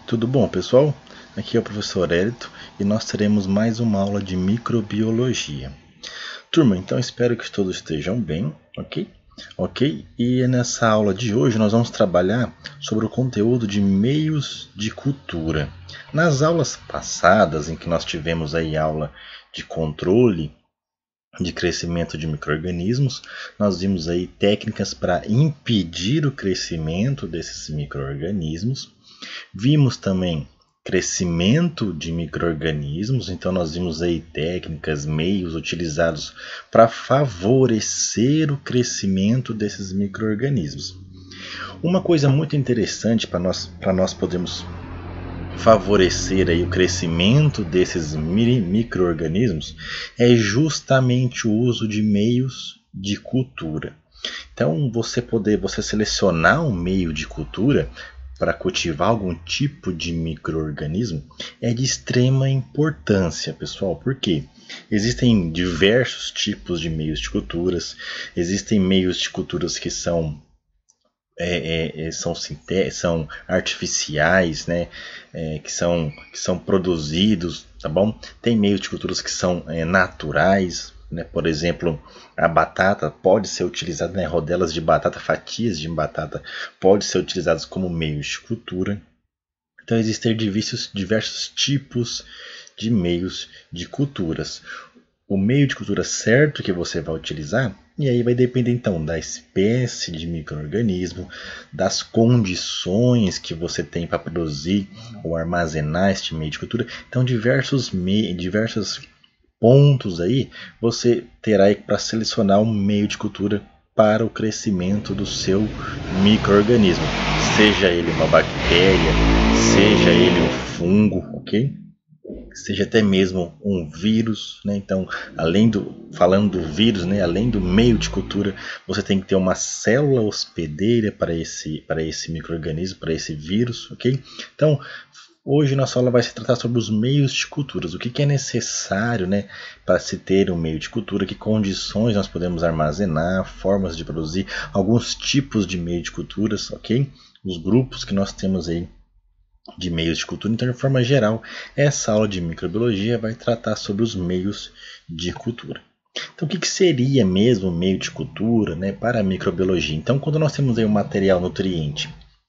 Tudo bom, pessoal? Aqui é o professor Hélito e nós teremos mais uma aula de microbiologia. Turma, então espero que todos estejam bem, ok? Ok? E nessa aula de hoje nós vamos trabalhar sobre o conteúdo de meios de cultura. Nas aulas passadas, em que nós tivemos aí aula de controle de crescimento de micro-organismos, nós vimos aí técnicas para impedir o crescimento desses micro-organismos. Vimos também crescimento de micro-organismos, então nós vimos aí técnicas, meios utilizados para favorecer o crescimento desses micro-organismos. Uma coisa muito interessante para nós podermos favorecer aí o crescimento desses micro-organismos é justamente o uso de meios de cultura. Então você selecionar um meio de cultura para cultivar algum tipo de micro-organismo é de extrema importância, pessoal, porque existem diversos tipos de meios de culturas, existem meios de culturas que são são artificiais, né? Que são produzidos, tá bom? Tem meios de culturas que são naturais, né? Por exemplo, a batata pode ser utilizada, né? Rodelas de batata, fatias de batata pode ser utilizadas como meios de cultura. Então existem diversos tipos de meios de culturas. O meio de cultura certo que você vai utilizar, e aí vai depender então da espécie de micro-organismo, das condições que você tem para produzir ou armazenar este meio de cultura. Então diversos pontos aí você terá para selecionar um meio de cultura para o crescimento do seu micro-organismo, seja ele uma bactéria, seja ele um fungo, ok? Seja até mesmo um vírus, né? Então, falando do vírus, né? Além do meio de cultura, você tem que ter uma célula hospedeira para esse micro-organismo, para esse vírus, ok? Então, hoje nossa aula vai se tratar sobre os meios de culturas, o que é necessário, né, para se ter um meio de cultura, que condições nós podemos armazenar, formas de produzir, alguns tipos de meio de culturas, ok? Os grupos que nós temos aí de meios de cultura. Então, de forma geral, essa aula de microbiologia vai tratar sobre os meios de cultura. Então, o que seria mesmo meio de cultura, né, para a microbiologia? Então, quando nós temos aí um material nutriente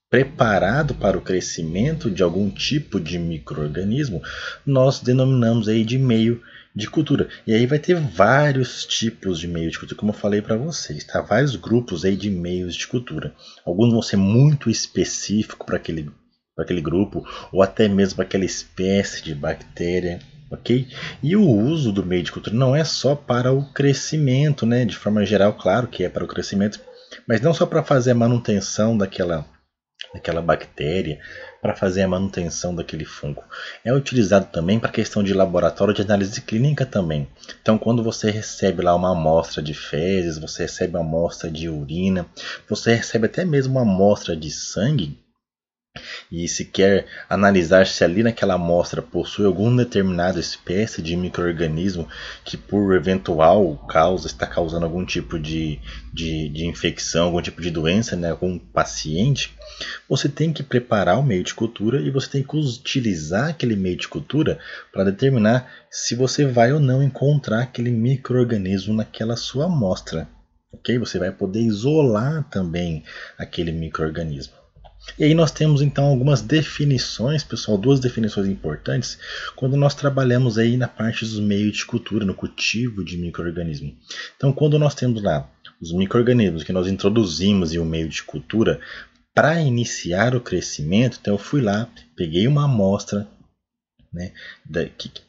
preparado para o crescimento de algum tipo de micro-organismo, nós denominamos aí de meio de cultura. E aí vai ter vários tipos de meio de cultura, como eu falei para vocês, tá? Vários grupos aí de meios de cultura. Alguns vão ser muito específicos para aquele grupo, ou até mesmo para aquela espécie de bactéria, ok? E o uso do meio de cultura não é só para o crescimento, né? De forma geral, claro que é para o crescimento, mas não só para fazer a manutenção daquela bactéria, para fazer a manutenção daquele fungo. É utilizado também para questão de laboratório de análise clínica também. Então, quando você recebe lá uma amostra de fezes, você recebe uma amostra de urina, você recebe até mesmo uma amostra de sangue, e se quer analisar se ali naquela amostra possui alguma determinada espécie de micro-organismo que por eventual causa está causando algum tipo de infecção, algum tipo de doença, né, algum paciente, você tem que preparar o meio de cultura e você tem que utilizar aquele meio de cultura para determinar se você vai ou não encontrar aquele micro-organismo naquela sua amostra. Ok? Você vai poder isolar também aquele micro-organismo. E aí nós temos então algumas definições, pessoal, duas definições importantes quando nós trabalhamos aí na parte dos meios de cultura, no cultivo de micro-organismos. Então, quando nós temos lá os micro-organismos que nós introduzimos em um meio de cultura para iniciar o crescimento, então eu fui lá, peguei uma amostra, né,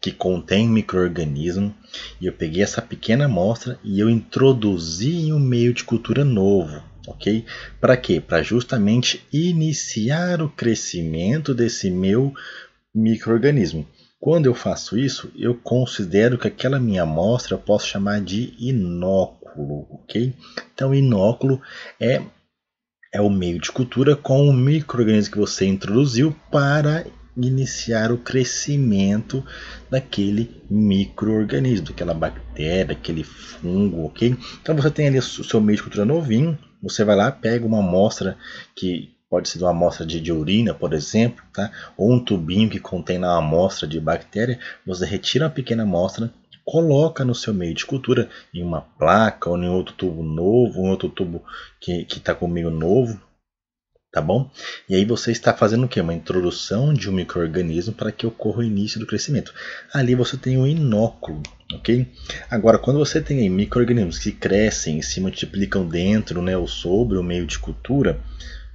que contém micro-organismo, e eu peguei essa pequena amostra e eu introduzi em um meio de cultura novo. Ok? Para quê? Para justamente iniciar o crescimento desse meu micro-organismo. Quando eu faço isso, eu considero que aquela minha amostra eu posso chamar de inóculo, ok? Então, inóculo é o meio de cultura com o micro-organismo que você introduziu para iniciar o crescimento daquele micro-organismo, daquela bactéria, daquele fungo, ok? Então você tem ali o seu meio de cultura novinho, você vai lá, pega uma amostra que pode ser uma amostra de urina, por exemplo, tá? Ou um tubinho que contém uma amostra de bactéria, você retira uma pequena amostra, coloca no seu meio de cultura, em uma placa ou em outro tubo novo, um outro tubo que está comigo novo, tá bom? E aí você está fazendo o que? Uma introdução de um micro-organismo para que ocorra o início do crescimento. Ali você tem um inóculo, ok? Agora, quando você tem aí micro-organismos que crescem e se multiplicam dentro, né, ou sobre o meio de cultura,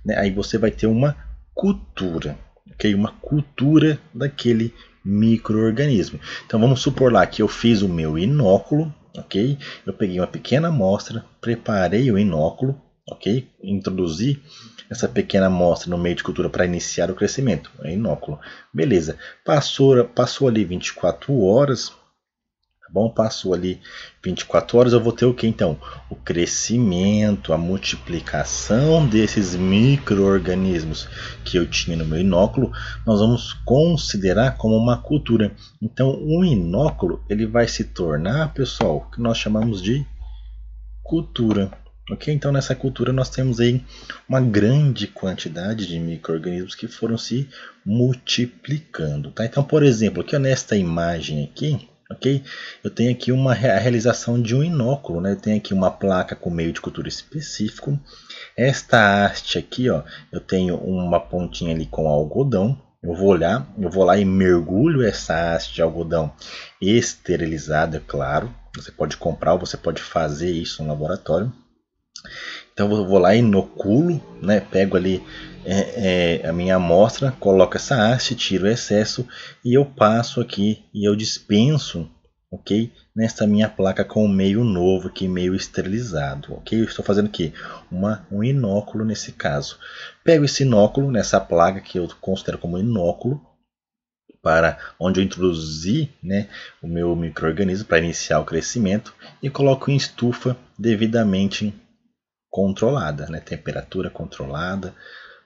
né, aí você vai ter uma cultura, ok? Uma cultura daquele micro-organismo. Então vamos supor lá que eu fiz o meu inóculo, ok? Eu peguei uma pequena amostra, preparei o inóculo, ok? Introduzi essa pequena amostra no meio de cultura para iniciar o crescimento, é inóculo. Beleza, passou ali 24 horas, tá bom? Passou ali 24 horas, eu vou ter o que então? O crescimento, a multiplicação desses micro-organismos que eu tinha no meu inóculo, nós vamos considerar como uma cultura. Então, o inóculo ele vai se tornar, pessoal, o que nós chamamos de cultura. Ok? Então, nessa cultura nós temos aí uma grande quantidade de micro-organismos que foram se multiplicando. Tá? Então, por exemplo, aqui nesta imagem aqui, ok? Eu tenho aqui a realização de um inóculo, né? Eu tenho aqui uma placa com meio de cultura específico. Esta haste aqui, ó, eu tenho uma pontinha ali com algodão. Eu vou lá e mergulho essa haste de algodão esterilizada, é claro. Você pode comprar ou você pode fazer isso no laboratório. Então eu vou lá e inoculo, né? Pego ali a minha amostra, coloco essa haste, tiro o excesso e eu passo aqui e eu dispenso, ok? Nesta minha placa com o meio novo aqui, meio esterilizado, ok? Eu estou fazendo aqui um inóculo nesse caso. Pego esse inóculo nessa placa que eu considero como inóculo, para onde eu introduzi, né, o meu micro-organismo para iniciar o crescimento e coloco em estufa devidamente controlada, né, temperatura controlada,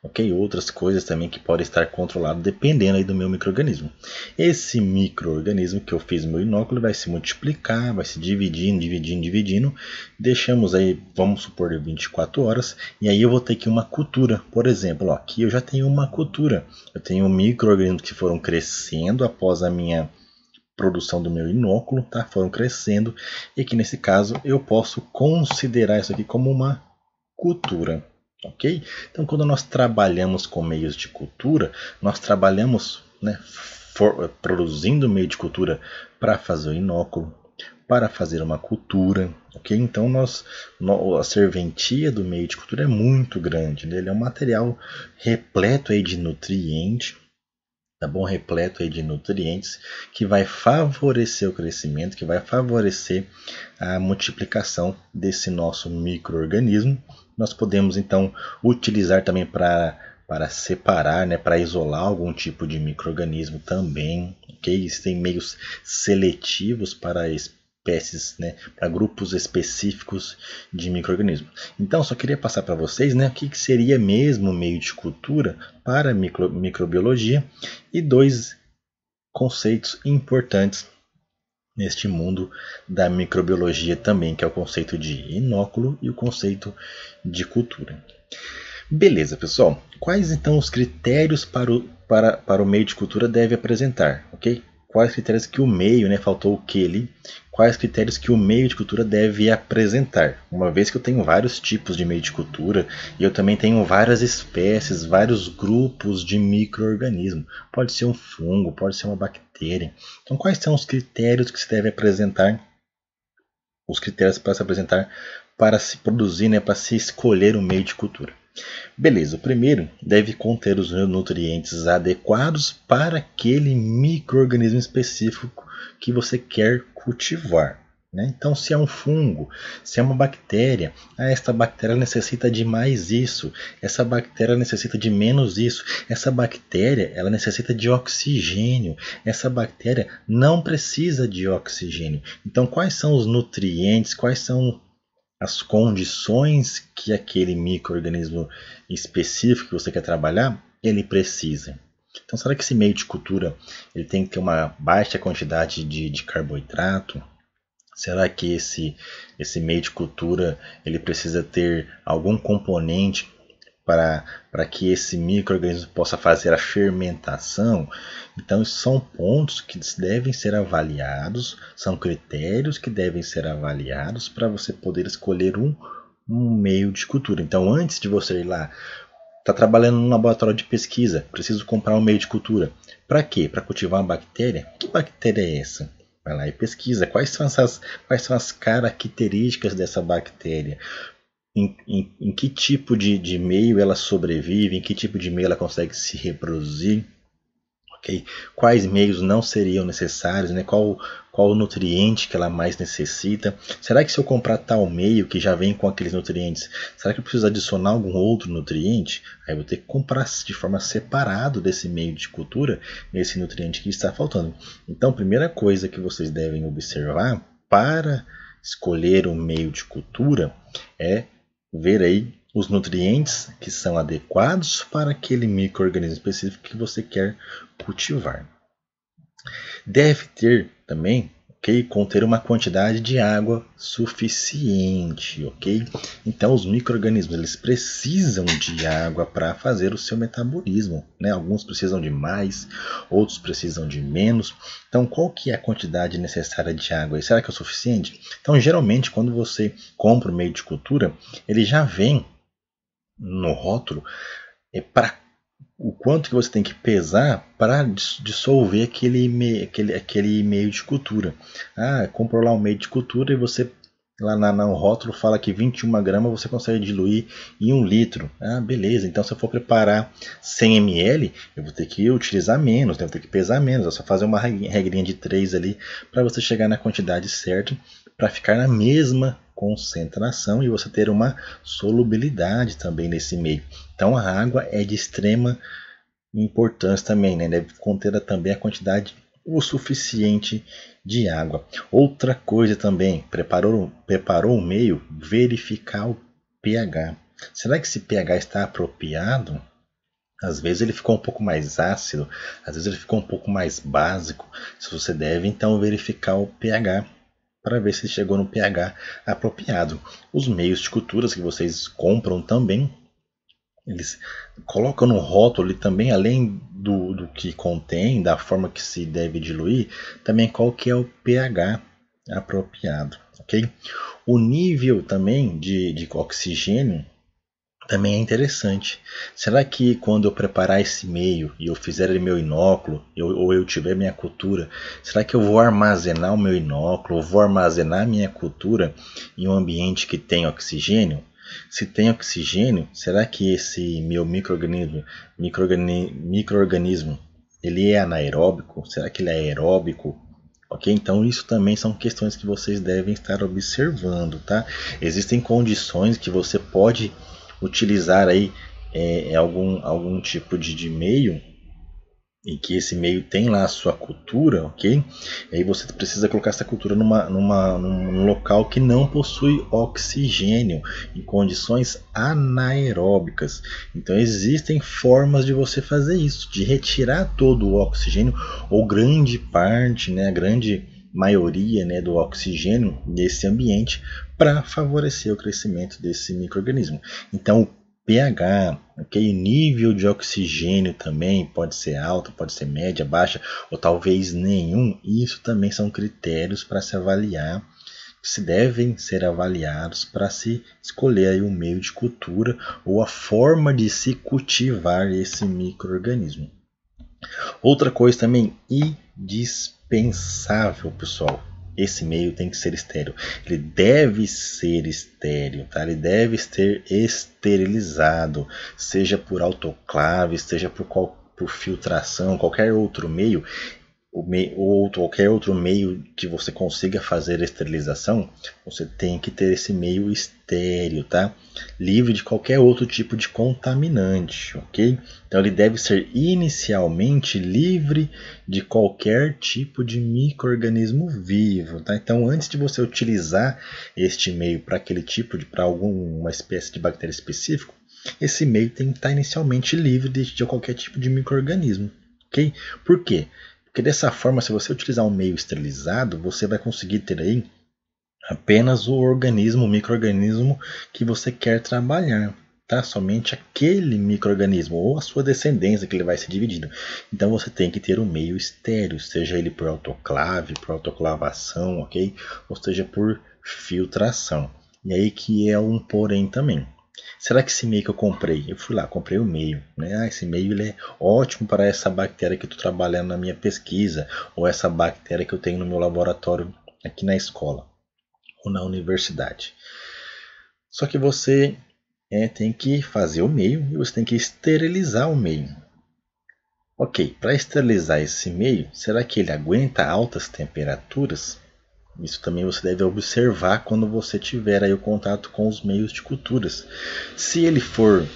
ok? Outras coisas também que podem estar controladas dependendo aí do meu micro-organismo. Esse micro-organismo que eu fiz no meu inóculo vai se multiplicar, vai se dividindo. Deixamos aí, vamos supor, 24 horas. E aí eu vou ter aqui uma cultura. Por exemplo, ó, aqui eu já tenho uma cultura. Eu tenho micro-organismos que foram crescendo após a minha produção do meu inóculo, tá? Foram crescendo. E aqui nesse caso eu posso considerar isso aqui como uma cultura. Ok? Então, quando nós trabalhamos com meios de cultura, nós trabalhamos, né, produzindo meio de cultura para fazer o inóculo, para fazer uma cultura. Ok? Então, a serventia do meio de cultura é muito grande. Né? Ele é um material repleto aí de nutrientes. Tá bom? Repleto aí de nutrientes que vai favorecer o crescimento, que vai favorecer a multiplicação desse nosso micro-organismo. Nós podemos então utilizar também para separar, né, para isolar algum tipo de micro-organismo também. Okay? Existem meios seletivos para espécies, né, para grupos específicos de micro-organismos. Então, só queria passar para vocês, né, o que seria mesmo meio de cultura para microbiologia e dois conceitos importantes neste mundo da microbiologia também, que é o conceito de inóculo e o conceito de cultura. Beleza, pessoal. Quais então os critérios para o meio de cultura deve apresentar? Ok? Quais critérios que o meio, né, faltou o que ali? Quais critérios que o meio de cultura deve apresentar? Uma vez que eu tenho vários tipos de meio de cultura e eu também tenho várias espécies, vários grupos de micro-organismo. Pode ser um fungo, pode ser uma bactéria. Então, quais são os critérios que se deve apresentar? Os critérios para se apresentar para se produzir, né, para se escolher o meio de cultura. Beleza, o primeiro deve conter os nutrientes adequados para aquele micro-organismo específico que você quer cultivar. Né? Então, se é um fungo, se é uma bactéria, esta bactéria necessita de mais isso, essa bactéria necessita de menos isso, essa bactéria ela necessita de oxigênio, essa bactéria não precisa de oxigênio. Então, quais são os nutrientes, quais são as condições que aquele micro-organismo específico que você quer trabalhar, ele precisa. Então, será que esse meio de cultura ele tem que ter uma baixa quantidade de carboidrato? Será que esse meio de cultura ele precisa ter algum componente para que esse micro-organismo possa fazer a fermentação. Então, são pontos que devem ser avaliados, são critérios que devem ser avaliados para você poder escolher um meio de cultura. Então, antes de você ir lá, está trabalhando num laboratório de pesquisa, preciso comprar um meio de cultura. Para quê? Para cultivar uma bactéria? Que bactéria é essa? Vai lá e pesquisa. Quais são as características dessa bactéria? Em que tipo de meio ela sobrevive? Em que tipo de meio ela consegue se reproduzir? Okay? Quais meios não seriam necessários? Né? Qual o nutriente que ela mais necessita? Será que se eu comprar tal meio que já vem com aqueles nutrientes, será que eu preciso adicionar algum outro nutriente? Aí eu vou ter que comprar de forma separada desse meio de cultura esse nutriente que está faltando. Então, a primeira coisa que vocês devem observar para escolher um meio de cultura é ver aí os nutrientes que são adequados para aquele micro-organismo específico que você quer cultivar. Deve ter também, conter uma quantidade de água suficiente, Então os micro-organismos eles precisam de água para fazer o seu metabolismo, né? Alguns precisam de mais, outros precisam de menos. Então qual que é a quantidade necessária de água? Será que é o suficiente? Então geralmente quando você compra o meio de cultura, ele já vem no rótulo para o quanto que você tem que pesar para dissolver aquele meio de cultura. Comprou lá um meio de cultura e você lá no rótulo fala que 21 gramas você consegue diluir em 1 litro. Beleza, então se eu for preparar 100 ml, eu vou ter que utilizar menos, né? Eu vou ter que pesar menos. É só fazer uma regrinha de 3 ali para você chegar na quantidade certa, para ficar na mesma concentração e você ter uma solubilidade também nesse meio. Então a água é de extrema importância também, né? Deve conter também a quantidade o suficiente de água. Outra coisa também, preparou o meio, verificar o pH. Será que esse pH está apropriado? Às vezes ele ficou um pouco mais ácido, às vezes ele ficou um pouco mais básico. Se você deve então verificar o pH para ver se chegou no pH apropriado. Os meios de culturas que vocês compram também, eles colocam no rótulo também, além do que contém, da forma que se deve diluir, também qual que é o pH apropriado, O nível também de oxigênio também é interessante. Será que quando eu preparar esse meio e eu fizer meu inóculo, ou eu tiver minha cultura, será que eu vou armazenar o meu inóculo, ou vou armazenar minha cultura em um ambiente que tem oxigênio? Se tem oxigênio, será que esse meu micro-organismo ele é anaeróbico? Será que ele é aeróbico? Então isso também são questões que vocês devem estar observando, tá? Existem condições que você pode utilizar aí algum tipo de meio e que esse meio tem lá a sua cultura, E aí você precisa colocar essa cultura num local que não possui oxigênio, em condições anaeróbicas. Então existem formas de você fazer isso, de retirar todo o oxigênio ou grande parte, né, a grande maioria, né, do oxigênio desse ambiente para favorecer o crescimento desse micro-organismo. Então o pH, nível de oxigênio também pode ser alto, pode ser média, baixa ou talvez nenhum. Isso também são critérios para se avaliar, que se devem ser avaliados para se escolher aí um meio de cultura ou a forma de se cultivar esse micro-organismo. Outra coisa também indispensável, pessoal. Esse meio tem que ser estéril. Ele deve ser estéril, tá? Ele deve ser esterilizado, seja por autoclave, seja por filtração, qualquer outro meio. Ou qualquer outro meio que você consiga fazer a esterilização, você tem que ter esse meio estéril, tá? Livre de qualquer outro tipo de contaminante, Então ele deve ser inicialmente livre de qualquer tipo de micro-organismo vivo, tá? Então antes de você utilizar este meio para alguma espécie de bactéria específico, esse meio tem que estar inicialmente livre de qualquer tipo de micro-organismo, Por quê? Porque dessa forma, se você utilizar um meio esterilizado, você vai conseguir ter aí apenas o micro-organismo que você quer trabalhar. tá? Somente aquele micro-organismo ou a sua descendência que ele vai ser dividido. Então você tem que ter um meio estéreo, seja ele por autoclave, por autoclavação, ok? Ou seja por filtração. E aí que é um porém também. Será que esse meio que eu comprei, eu fui lá, comprei o meio, né? Esse meio ele é ótimo para essa bactéria que eu estou trabalhando na minha pesquisa, ou essa bactéria que eu tenho no meu laboratório aqui na escola, ou na universidade. Só que você tem que fazer o meio e você tem que esterilizar o meio. Ok, para esterilizar esse meio, será que ele aguenta altas temperaturas? Isso também você deve observar quando você tiver aí o contato com os meios de culturas. Se ele for,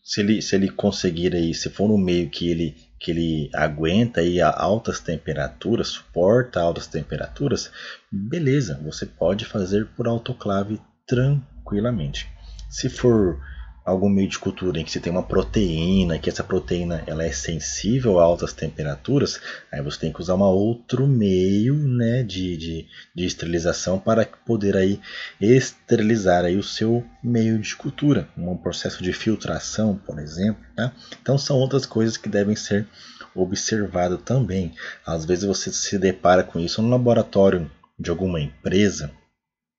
se ele conseguir aí, se for no meio que ele aguenta aí a altas temperaturas, suporta altas temperaturas, beleza, você pode fazer por autoclave tranquilamente. Se for algum meio de cultura em que você tem uma proteína, que essa proteína ela é sensível a altas temperaturas, aí você tem que usar um outro meio, né, de esterilização para poder aí esterilizar aí o seu meio de cultura, um processo de filtração, por exemplo, tá? Então são outras coisas que devem ser observadas também. Às vezes você se depara com isso no laboratório de alguma empresa,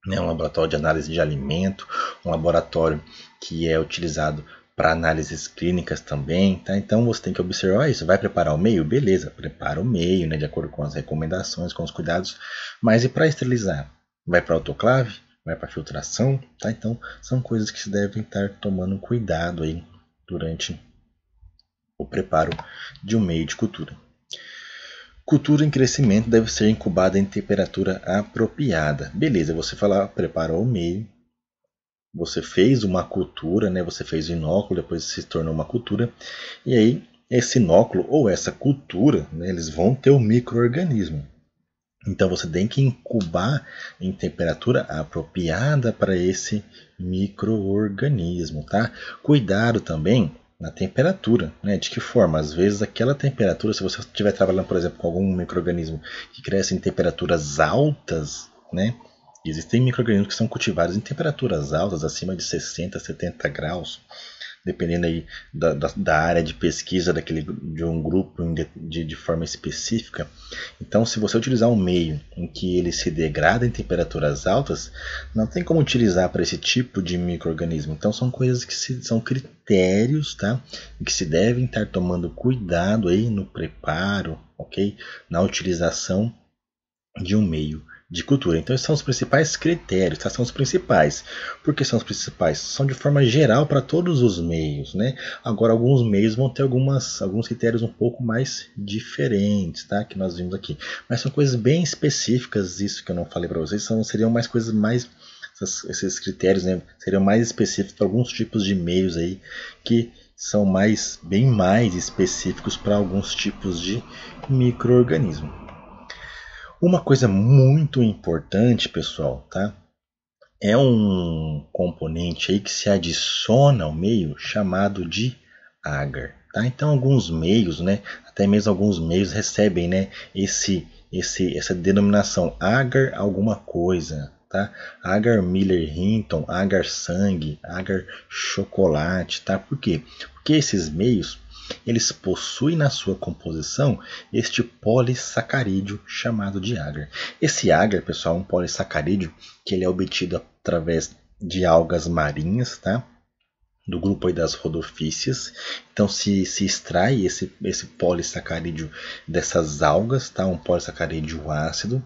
um laboratório de análise de alimento, um laboratório que é utilizado para análises clínicas também, tá? Então você tem que observar isso. Vai preparar o meio? Beleza, prepara o meio, né, de acordo com as recomendações, com os cuidados. Mas e para esterilizar? Vai para autoclave? Vai para filtração? Tá? Então são coisas que se devem estar tomando cuidado aí durante o preparo de um meio de cultura. Cultura em crescimento deve ser incubada em temperatura apropriada. Beleza, você preparou o meio, você fez uma cultura, né? Você fez o inóculo, depois se tornou uma cultura. E aí, esse inóculo ou essa cultura, né, eles vão ter um micro-organismo. Então você tem que incubar em temperatura apropriada para esse micro-organismo, tá? Cuidado também na temperatura, né? De que forma? Às vezes aquela temperatura, se você estiver trabalhando, por exemplo, com algum micro-organismo que cresce em temperaturas altas, né? Existem micro-organismos que são cultivados em temperaturas altas, acima de 60, 70 graus, dependendo aí da área de pesquisa de um grupo de forma específica. Então, se você utilizar um meio em que ele se degrada em temperaturas altas, não tem como utilizar para esse tipo de micro-organismo. Então, são coisas que são critérios, tá? Que se devem estar tomando cuidado aí no preparo, ok? Na utilização de um meio de cultura. Então, esses são os principais critérios, tá? São os principais. Por que são os principais? São de forma geral para todos os meios, né? Agora, alguns meios vão ter alguns critérios um pouco mais diferentes, tá? Que nós vimos aqui. Mas são coisas bem específicas, isso que eu não falei para vocês, seriam mais coisas mais... Esses critérios, né, seriam mais específicos para alguns tipos de meios aí que são bem mais específicos para alguns tipos de micro-organismo. Uma coisa muito importante, pessoal, tá? É um componente aí que se adiciona ao meio chamado de agar, tá? Então alguns meios, né, até mesmo alguns meios recebem, né, essa denominação agar alguma coisa, tá? Agar Miller-Hinton, agar sangue, agar chocolate, tá? Por quê? Porque esses meios eles possuem na sua composição este polissacarídeo chamado de agar. Esse agar, pessoal, é um polissacarídeo que ele é obtido através de algas marinhas, tá? Do grupo aí das rodopícias. Então se extrai esse polissacarídeo dessas algas, tá? Um polissacarídeo ácido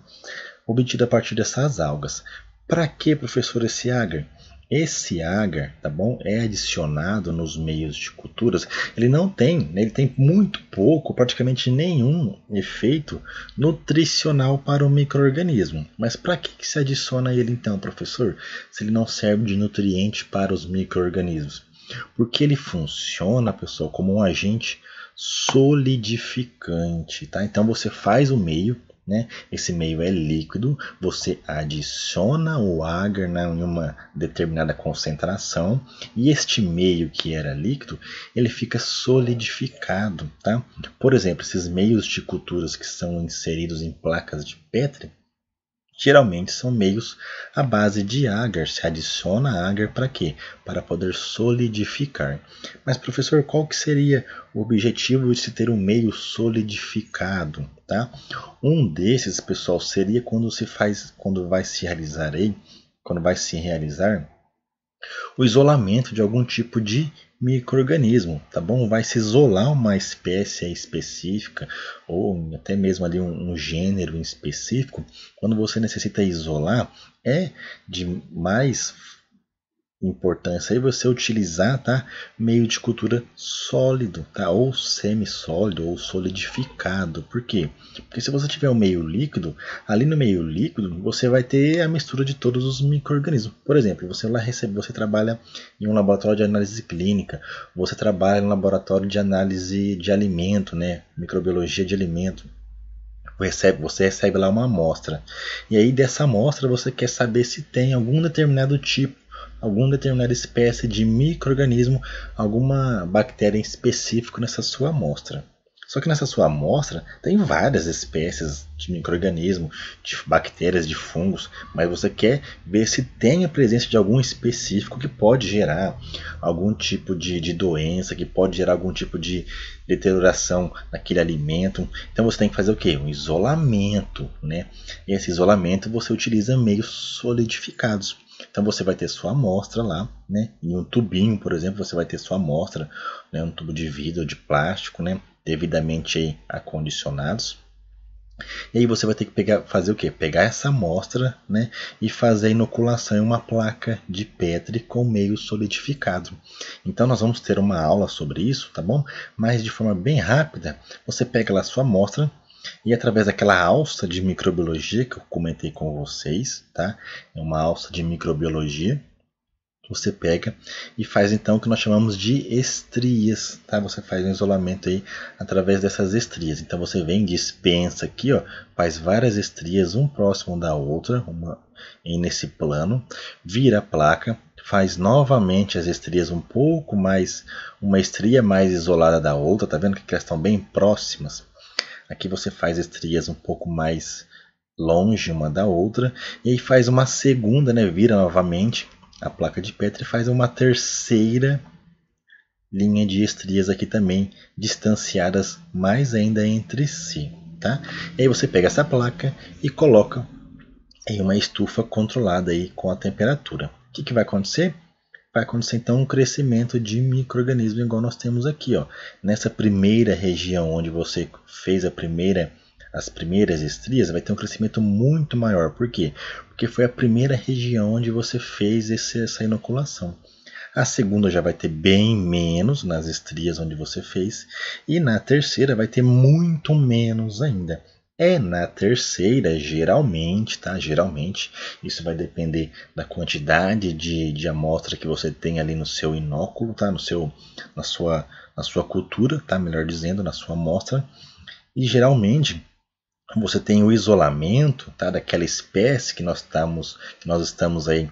obtido a partir dessas algas. Para que, professor, esse agar? Esse agar, tá bom, é adicionado nos meios de culturas. Ele não tem, né, ele tem muito pouco, praticamente nenhum efeito nutricional para o micro-organismo. Mas para que se adiciona ele então, professor? Se ele não serve de nutriente para os micro-organismos? Porque ele funciona, pessoal, como um agente solidificante, tá? Então você faz o meio, né? Esse meio é líquido, você adiciona o agar em uma determinada concentração e este meio que era líquido, ele fica solidificado, tá? Por exemplo, esses meios de culturas que são inseridos em placas de Petri, Geralmente são meios à base de agar. Se adiciona agar para quê? Para poder solidificar. Mas professor, qual que seria o objetivo de se ter um meio solidificado? Tá? Um desses, pessoal, seria quando vai se realizar o isolamento de algum tipo de micro-organismo, tá bom? Vai se isolar uma espécie específica ou até mesmo ali um gênero específico. Quando você necessita isolar, é de mais importância aí você utilizar, tá, meio de cultura sólido, tá, ou semissólido ou solidificado. Por quê? Porque se você tiver um meio líquido, ali no meio líquido você vai ter a mistura de todos os micro-organismos. Por exemplo, você trabalha em um laboratório de análise clínica, você trabalha em um laboratório de análise de alimento, né, microbiologia de alimento. Você recebe lá uma amostra. E aí dessa amostra você quer saber se tem algum determinado tipo, alguma determinada espécie de micro-organismo, alguma bactéria em específico nessa sua amostra. Só que nessa sua amostra tem várias espécies de micro-organismo, de bactérias, de fungos, mas você quer ver se tem a presença de algum específico que pode gerar algum tipo de doença, que pode gerar algum tipo de deterioração naquele alimento. Então você tem que fazer o quê? Um isolamento, né? E esse isolamento você utiliza meios solidificados. Então você vai ter sua amostra lá, né? Em um tubinho, por exemplo, você vai ter sua amostra, né? Um tubo de vidro ou de plástico, né? Devidamente aí acondicionados. E aí você vai ter que fazer o quê? Pegar essa amostra, né? E fazer a inoculação em uma placa de Petri com meio solidificado. Então nós vamos ter uma aula sobre isso, tá bom? Mas de forma bem rápida, você pega lá a sua amostra, e através daquela alça de microbiologia que eu comentei com vocês, tá? É uma alça de microbiologia. Você pega e faz então o que nós chamamos de estrias, tá? Você faz um isolamento aí através dessas estrias. Então você vem, dispensa aqui, ó, faz várias estrias, um próximo da outra, nesse plano, vira a placa, faz novamente as estrias um pouco mais, uma estria mais isolada da outra, tá vendo que elas estão bem próximas? Aqui você faz estrias um pouco mais longe uma da outra e aí faz uma segunda, né? Vira novamente a placa de Petri e faz uma terceira linha de estrias aqui também distanciadas mais ainda entre si, tá? E aí você pega essa placa e coloca em uma estufa controlada aí com a temperatura. O que vai acontecer? Vai acontecer então um crescimento de micro-organismos igual nós temos aqui, ó. Nessa primeira região onde você fez as primeiras estrias, vai ter um crescimento muito maior. Por quê? Porque foi a primeira região onde você fez essa inoculação. A segunda já vai ter bem menos nas estrias onde você fez. E na terceira vai ter muito menos ainda. É na terceira, geralmente, tá? Geralmente, isso vai depender da quantidade de amostra que você tem ali no seu inóculo, tá? Na sua cultura, tá? Melhor dizendo, na sua amostra. E geralmente você tem o isolamento, tá? Daquela espécie que nós estamos aí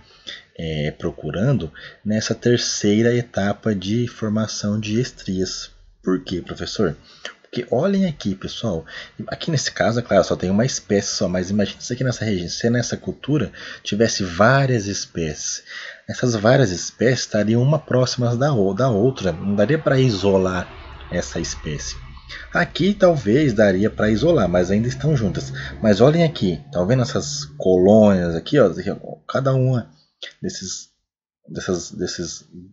procurando nessa terceira etapa de formação de estrias. Por quê, professor? Porque olhem aqui, pessoal, aqui nesse caso, é claro, só tem uma espécie só, mas imagine se aqui nessa região, se nessa cultura tivesse várias espécies. Essas várias espécies estariam uma próximas da outra, não daria para isolar essa espécie. Aqui talvez daria para isolar, mas ainda estão juntas. Mas olhem aqui, estão vendo essas colônias aqui, ó, cada uma desses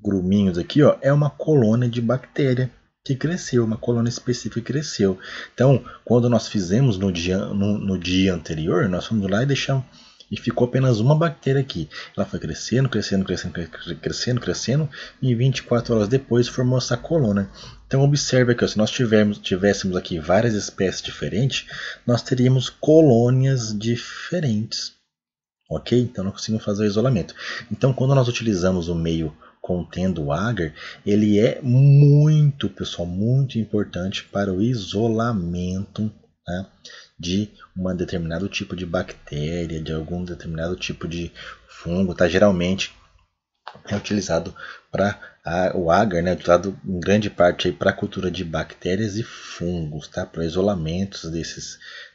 gruminhos aqui, ó, é uma colônia de bactéria que cresceu, uma colônia específica que cresceu. Então, quando nós fizemos no dia anterior, nós fomos lá e deixamos e ficou apenas uma bactéria aqui. Ela foi crescendo, e 24 horas depois formou essa colônia. Então observe aqui, ó, se nós tivéssemos aqui várias espécies diferentes, nós teríamos colônias diferentes. Ok? Então não conseguimos fazer o isolamento. Então quando nós utilizamos o meio contendo o agar, ele é muito, pessoal, muito importante para o isolamento, tá? De um determinado tipo de bactéria, de algum determinado tipo de fungo, tá? Geralmente é utilizado para o agar, né? Utilizado em grande parte para a cultura de bactérias e fungos, tá? Para isolamentos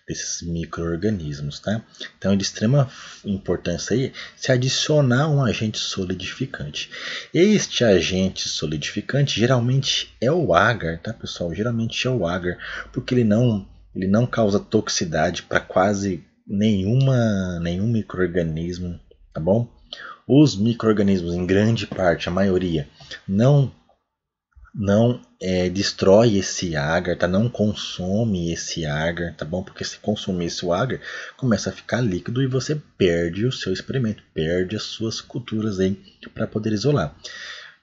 desses micro-organismos, tá? Então é de extrema importância aí se adicionar um agente solidificante. Este agente solidificante geralmente é o agar, tá, pessoal? Geralmente é o agar, porque ele não causa toxicidade para quase nenhum micro-organismo, tá bom? Os micro-organismos, em grande parte, a maioria, não destrói esse agar, tá? Não consome esse agar, tá bom? Porque se consumir esse agar, começa a ficar líquido e você perde o seu experimento, perde as suas culturas aí para poder isolar.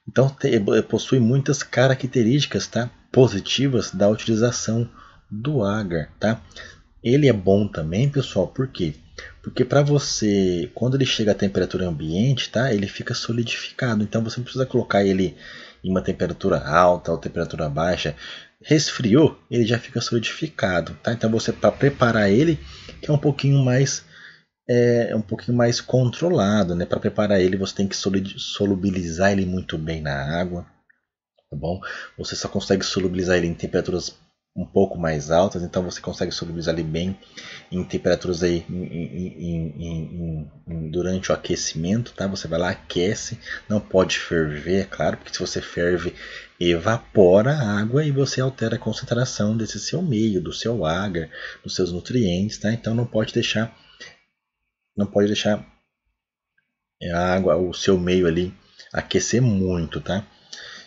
Então possui muitas características, tá? Positivas da utilização do agar, tá? Ele é bom também, pessoal, por quê? Porque para você, quando ele chega à temperatura ambiente, tá? Ele fica solidificado, então você não precisa colocar ele em uma temperatura alta ou temperatura baixa. Resfriou, ele já fica solidificado, tá? Então você, para preparar ele, que é um pouquinho mais controlado, né? Para preparar ele, você tem que solubilizar ele muito bem na água, tá bom? Você só consegue solubilizar ele em temperaturas um pouco mais altas, então você consegue solubilizar ele bem em temperaturas aí durante o aquecimento, tá? Você vai lá, aquece, não pode ferver, é claro, porque se você ferve, evapora a água e você altera a concentração desse seu meio, do seu agar, dos seus nutrientes, tá? Então não pode deixar a água, o seu meio ali aquecer muito, tá?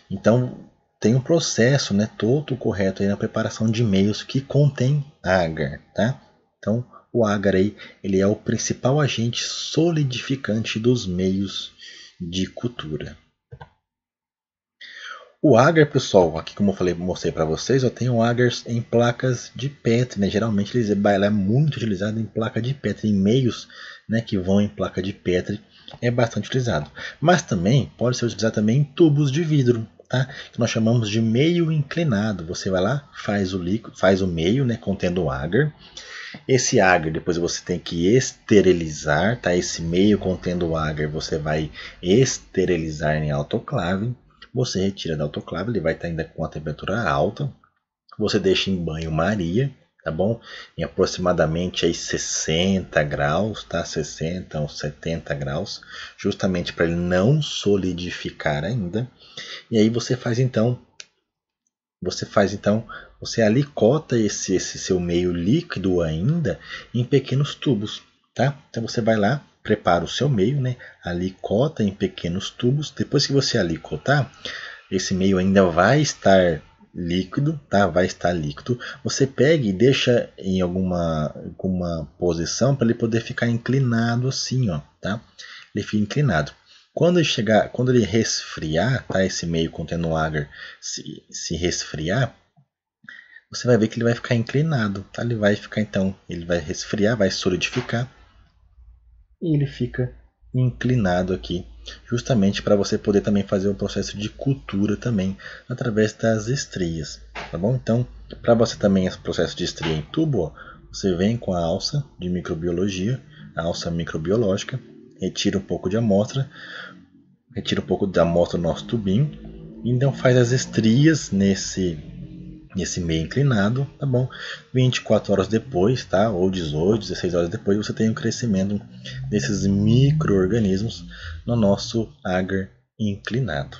Então tem um processo, né, todo correto aí na preparação de meios que contém agar, tá? Então o agar aí, ele é o principal agente solidificante dos meios de cultura. O agar, pessoal, aqui como eu mostrei para vocês, eu tenho agars em placas de Petri, né? Geralmente ele é muito utilizado em placa de Petri, em meios, né, que vão em placa de Petri, é bastante utilizado. Mas também pode ser utilizado também em tubos de vidro, tá? Que nós chamamos de meio inclinado. Você vai lá, faz o meio, né, contendo o agar. Esse agar depois você tem que esterilizar, tá? Esse meio contendo o agar você vai esterilizar em autoclave. Você retira da autoclave, ele vai estar ainda com a temperatura alta. Você deixa em banho-maria, tá bom? Em aproximadamente aí 60 graus, tá? 60 ou 70 graus, justamente para ele não solidificar ainda. E aí você alicota esse seu meio líquido ainda em pequenos tubos, tá? Então você vai lá, prepara o seu meio, né? Alicota em pequenos tubos. Depois que você alicotar, esse meio ainda vai estar líquido, tá? Vai estar líquido. Você pega e deixa em alguma posição para ele poder ficar inclinado assim, ó, tá? Ele fica inclinado. Quando ele resfriar, tá? Esse meio contendo o agar se resfriar, você vai ver que ele vai ficar inclinado, tá? Ele vai resfriar, vai solidificar e ele fica inclinado aqui, justamente para você poder também fazer o processo de cultura também através das estrias, tá bom? Então, para você também esse processo de estria em tubo, ó, você vem com a alça de microbiologia, a alça microbiológica, retira um pouco da amostra do nosso tubinho, e então faz as estrias nesse meio inclinado, tá bom? 24 horas depois, tá? Ou 18, 16 horas depois, você tem o crescimento desses micro-organismos no nosso agar inclinado.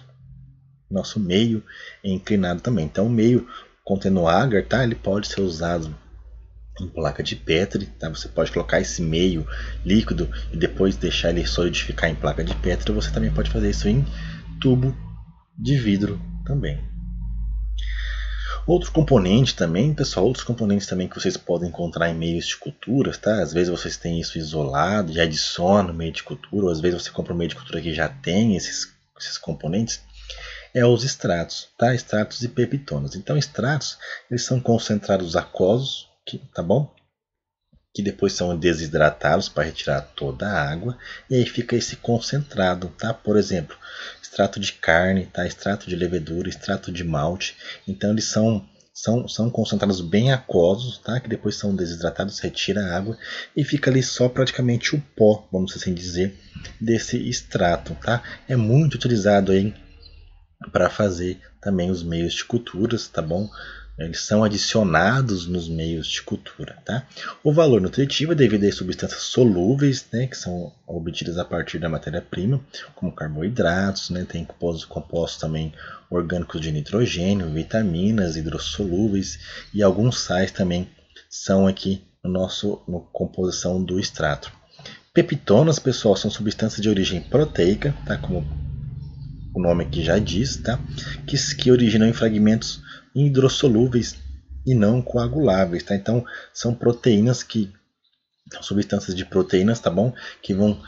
Nosso meio inclinado também. Então, o meio contendo agar, tá? Ele pode ser usado em placa de Petri, tá? Você pode colocar esse meio líquido e depois deixar ele solidificar em placa de Petri. Você também pode fazer isso em tubo de vidro também. Outros componentes também que vocês podem encontrar em meios de culturas, tá? Às vezes vocês têm isso isolado, já adiciona o meio de cultura, ou às vezes você compra um meio de cultura que já tem esses componentes, é os extratos, tá? Extratos e peptonas. Então, extratos, eles são concentrados aquosos, tá bom? Que depois são desidratados para retirar toda a água, e aí fica esse concentrado, tá? Por exemplo, extrato de carne, tá? Extrato de levedura, extrato de malte. Então eles são concentrados bem aquosos, tá? Que depois são desidratados, retira a água e fica ali só praticamente o pó, vamos assim dizer, desse extrato, tá? É muito utilizado aí para fazer também os meios de culturas, tá bom? eles são adicionados nos meios de cultura. Tá? O valor nutritivo é devido a substâncias solúveis, né, que são obtidas a partir da matéria-prima, como carboidratos, né, tem compostos também orgânicos de nitrogênio, vitaminas, hidrossolúveis e alguns sais também são aqui na composição do extrato. Peptonas, pessoal, são substâncias de origem proteica, tá? Como o nome aqui já diz, tá? que originam em fragmentos hidrossolúveis e não coaguláveis, tá? Então, são proteínas substâncias de proteínas, tá bom? Que vão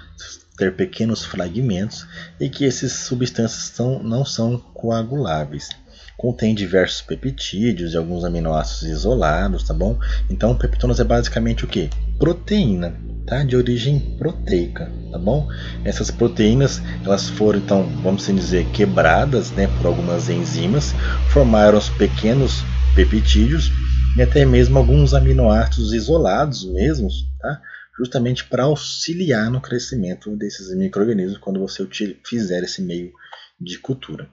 ter pequenos fragmentos e que essas substâncias não são coaguláveis. Contém diversos peptídeos e alguns aminoácidos isolados, tá bom? Então, peptonas é basicamente o que? Proteína, tá? De origem proteica, tá bom? Essas proteínas, elas foram, então, vamos dizer, quebradas, né, por algumas enzimas, formaram os pequenos peptídeos e até mesmo alguns aminoácidos isolados mesmos, tá? Justamente para auxiliar no crescimento desses micro-organismos quando você fizer esse meio de cultura.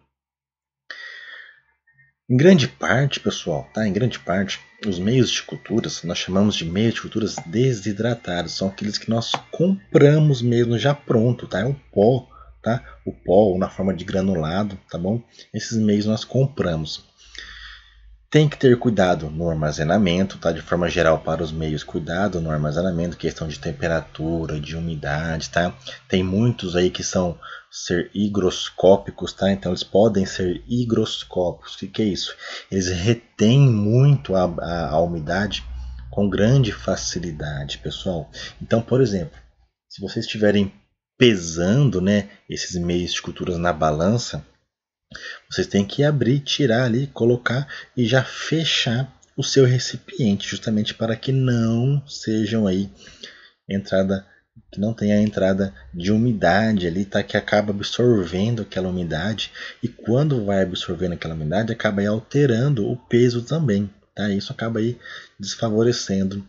Em grande parte, pessoal, tá? Em grande parte, os meios de culturas, nós chamamos de meios de culturas desidratados, são aqueles que nós compramos mesmo já pronto, tá? É o pó, tá? O pó na forma de granulado, tá bom? Esses meios nós compramos. Tem que ter cuidado no armazenamento, tá? De forma geral para os meios, cuidado no armazenamento, questão de temperatura, de umidade, tá? Tem muitos aí que são ser higroscópicos, tá? Então eles podem ser higroscópicos. O que é isso? Eles retêm muito a umidade com grande facilidade, pessoal. Então, por exemplo, se vocês estiverem pesando, né, esses meios de culturas na balança, vocês têm que abrir, tirar ali, colocar e já fechar o seu recipiente, justamente para que não sejam aí que não tenha entrada de umidade ali, tá? Que acaba absorvendo aquela umidade e quando vai absorvendo aquela umidade acaba aí alterando o peso também, tá? Isso acaba aí desfavorecendo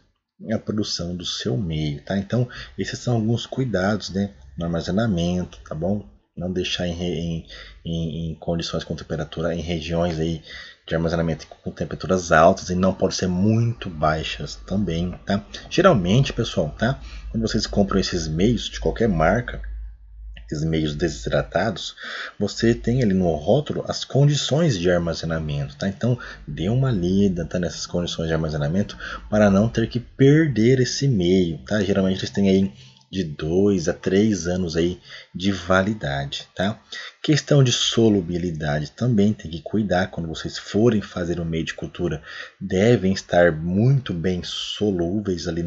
a produção do seu meio, tá? Então esses são alguns cuidados, né, no armazenamento, tá bom? Não deixar em condições com temperatura, em regiões aí de armazenamento com temperaturas altas e não pode ser muito baixas também, tá? Geralmente, pessoal, tá? Quando vocês compram esses meios de qualquer marca, esses meios desidratados, você tem ali no rótulo as condições de armazenamento, tá? Então, dê uma lida, tá, nessas condições de armazenamento para não ter que perder esse meio, tá? Geralmente eles têm aí de 2 a 3 anos aí de validade, tá? Questão de solubilidade também tem que cuidar quando vocês forem fazer o meio de cultura, devem estar muito bem solúveis ali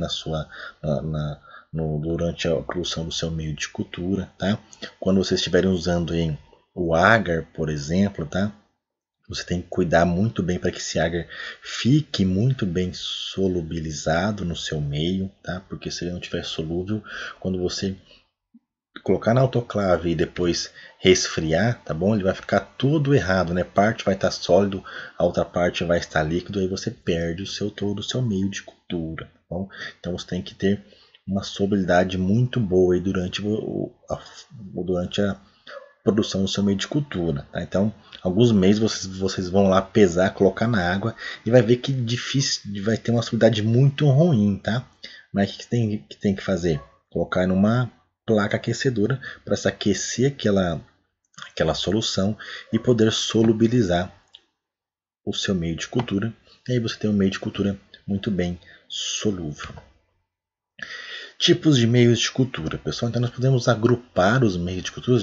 durante a produção do seu meio de cultura, tá? Quando vocês estiverem usando o agar, por exemplo, tá? Você tem que cuidar muito bem para que esse agar fique muito bem solubilizado no seu meio, tá? Porque se ele não estiver solúvel, quando você colocar na autoclave e depois resfriar, tá bom? Ele vai ficar tudo errado, né? Parte vai estar sólido, a outra parte vai estar líquido, aí você perde todo o seu meio de cultura, tá bom? Então você tem que ter uma solubilidade muito boa aí durante a produção do seu meio de cultura, tá? Então, alguns meses vocês vão lá pesar, colocar na água e vai ver que vai ter uma solubilidade muito ruim, tá? Mas o que tem que fazer? Colocar numa placa aquecedora para se aquecer aquela solução e poder solubilizar o seu meio de cultura. E aí você tem um meio de cultura muito bem solúvel. Tipos de meios de cultura, pessoal. Então nós podemos agrupar os meios de cultura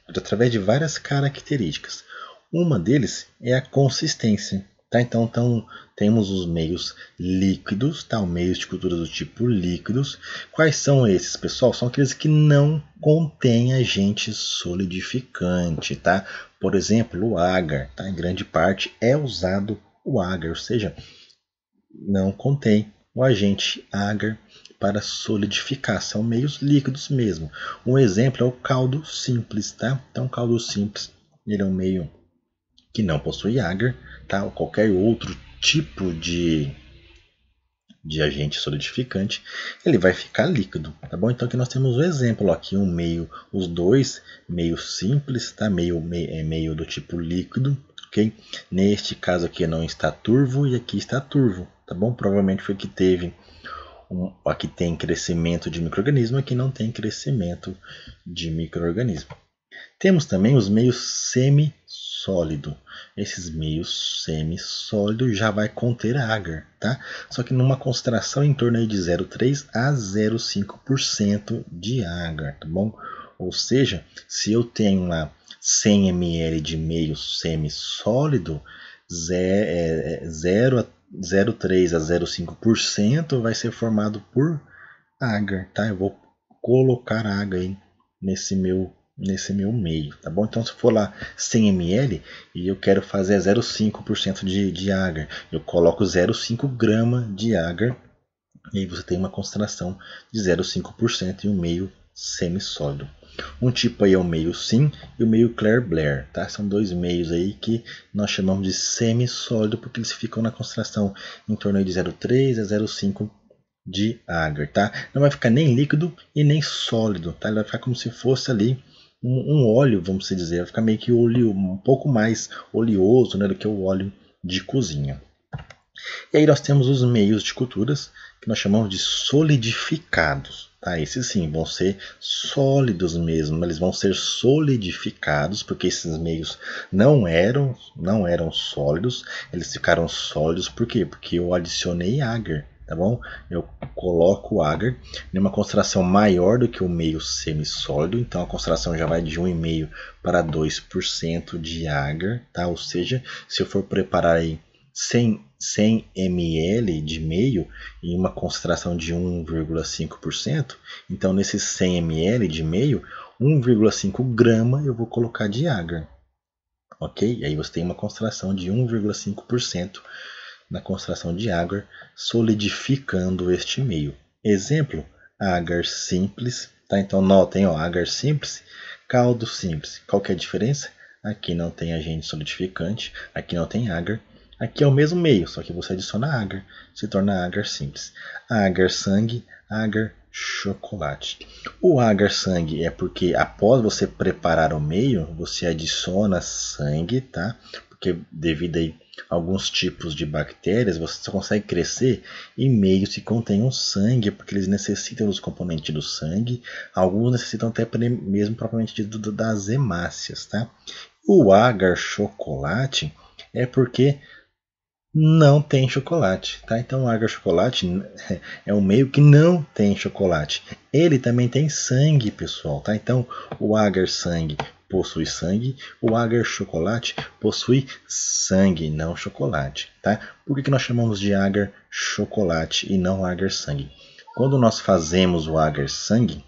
através de várias características. Uma deles é a consistência. Tá? Então temos os meios líquidos, tá? Os meios de cultura do tipo líquidos. Quais são esses, pessoal? São aqueles que não contêm agente solidificante. Tá? Por exemplo, o agar. Tá? Em grande parte é usado o agar, ou seja, não contém o agente agar para solidificar, são meios líquidos mesmo. Um exemplo é o caldo simples, tá? Então, o caldo simples, ele é um meio que não possui agar, tá? Ou qualquer outro tipo de agente solidificante, ele vai ficar líquido, tá bom? Então aqui nós temos um exemplo aqui, os dois meios simples, tá? Meio do tipo líquido, ok? Neste caso aqui não está turvo e aqui está turvo, tá bom? Provavelmente foi que teve aqui tem crescimento de micro-organismo, aqui não tem crescimento de micro-organismo. Temos também os meios semissólidos. Esses meios semissólidos já vai conter agar, tá? Só que numa concentração em torno aí de 0,3 a 0,5% de agar, tá bom? Ou seja, se eu tenho lá 100 ml de meio semissólido, 0,3 a 0,5% vai ser formado por agar, tá? Eu vou colocar agar aí nesse meu meio, tá bom? Então se for lá 100 ml e eu quero fazer 0,5% de agar, eu coloco 0,5 grama de agar e aí você tem uma concentração de 0,5% em um meio semissólido. Um tipo aí é o meio Sim e o meio Clair-Blair, tá? São dois meios aí que nós chamamos de semissólido porque eles ficam na concentração em torno de 0,3 a 0,5 de agar, tá? Não vai ficar nem líquido e nem sólido, tá? Ele vai ficar como se fosse ali um óleo, vamos dizer, vai ficar meio que um pouco mais oleoso, né, do que o óleo de cozinha. E aí nós temos os meios de culturas que nós chamamos de solidificados. Tá? Esses sim vão ser sólidos mesmo, eles vão ser solidificados porque esses meios não eram sólidos, eles ficaram sólidos por quê? Porque eu adicionei agar. Tá bom? Eu coloco o agar em uma concentração maior do que o meio semissólido, então a concentração já vai de 1,5 para 2% de agar, tá? Ou seja, se eu for preparar aí 100 ml de meio em uma concentração de 1,5%, então nesses 100 ml de meio, 1,5 grama eu vou colocar de agar, ok? E aí você tem uma concentração de 1,5% na concentração de agar, solidificando este meio. Exemplo, agar simples, tá? Então notem, ó, agar simples, caldo simples. Qual que é a diferença? Aqui não tem agente solidificante, aqui não tem agar. Aqui é o mesmo meio, só que você adiciona agar, se torna agar simples. Agar sangue, agar chocolate. O agar sangue é porque após você preparar o meio, você adiciona sangue, tá? Porque devido aí a alguns tipos de bactérias, você só consegue crescer em meios que contenham sangue, porque eles necessitam dos componentes do sangue. Alguns necessitam até mesmo propriamente dito das hemácias, tá? O agar chocolate é porque não tem chocolate, tá? Então o agar chocolate é um meio que não tem chocolate. Ele também tem sangue, pessoal, tá? Então o agar sangue possui sangue, o agar chocolate possui sangue, não chocolate, tá? Por que nós chamamos de agar chocolate e não agar sangue? Quando nós fazemos o agar sangue,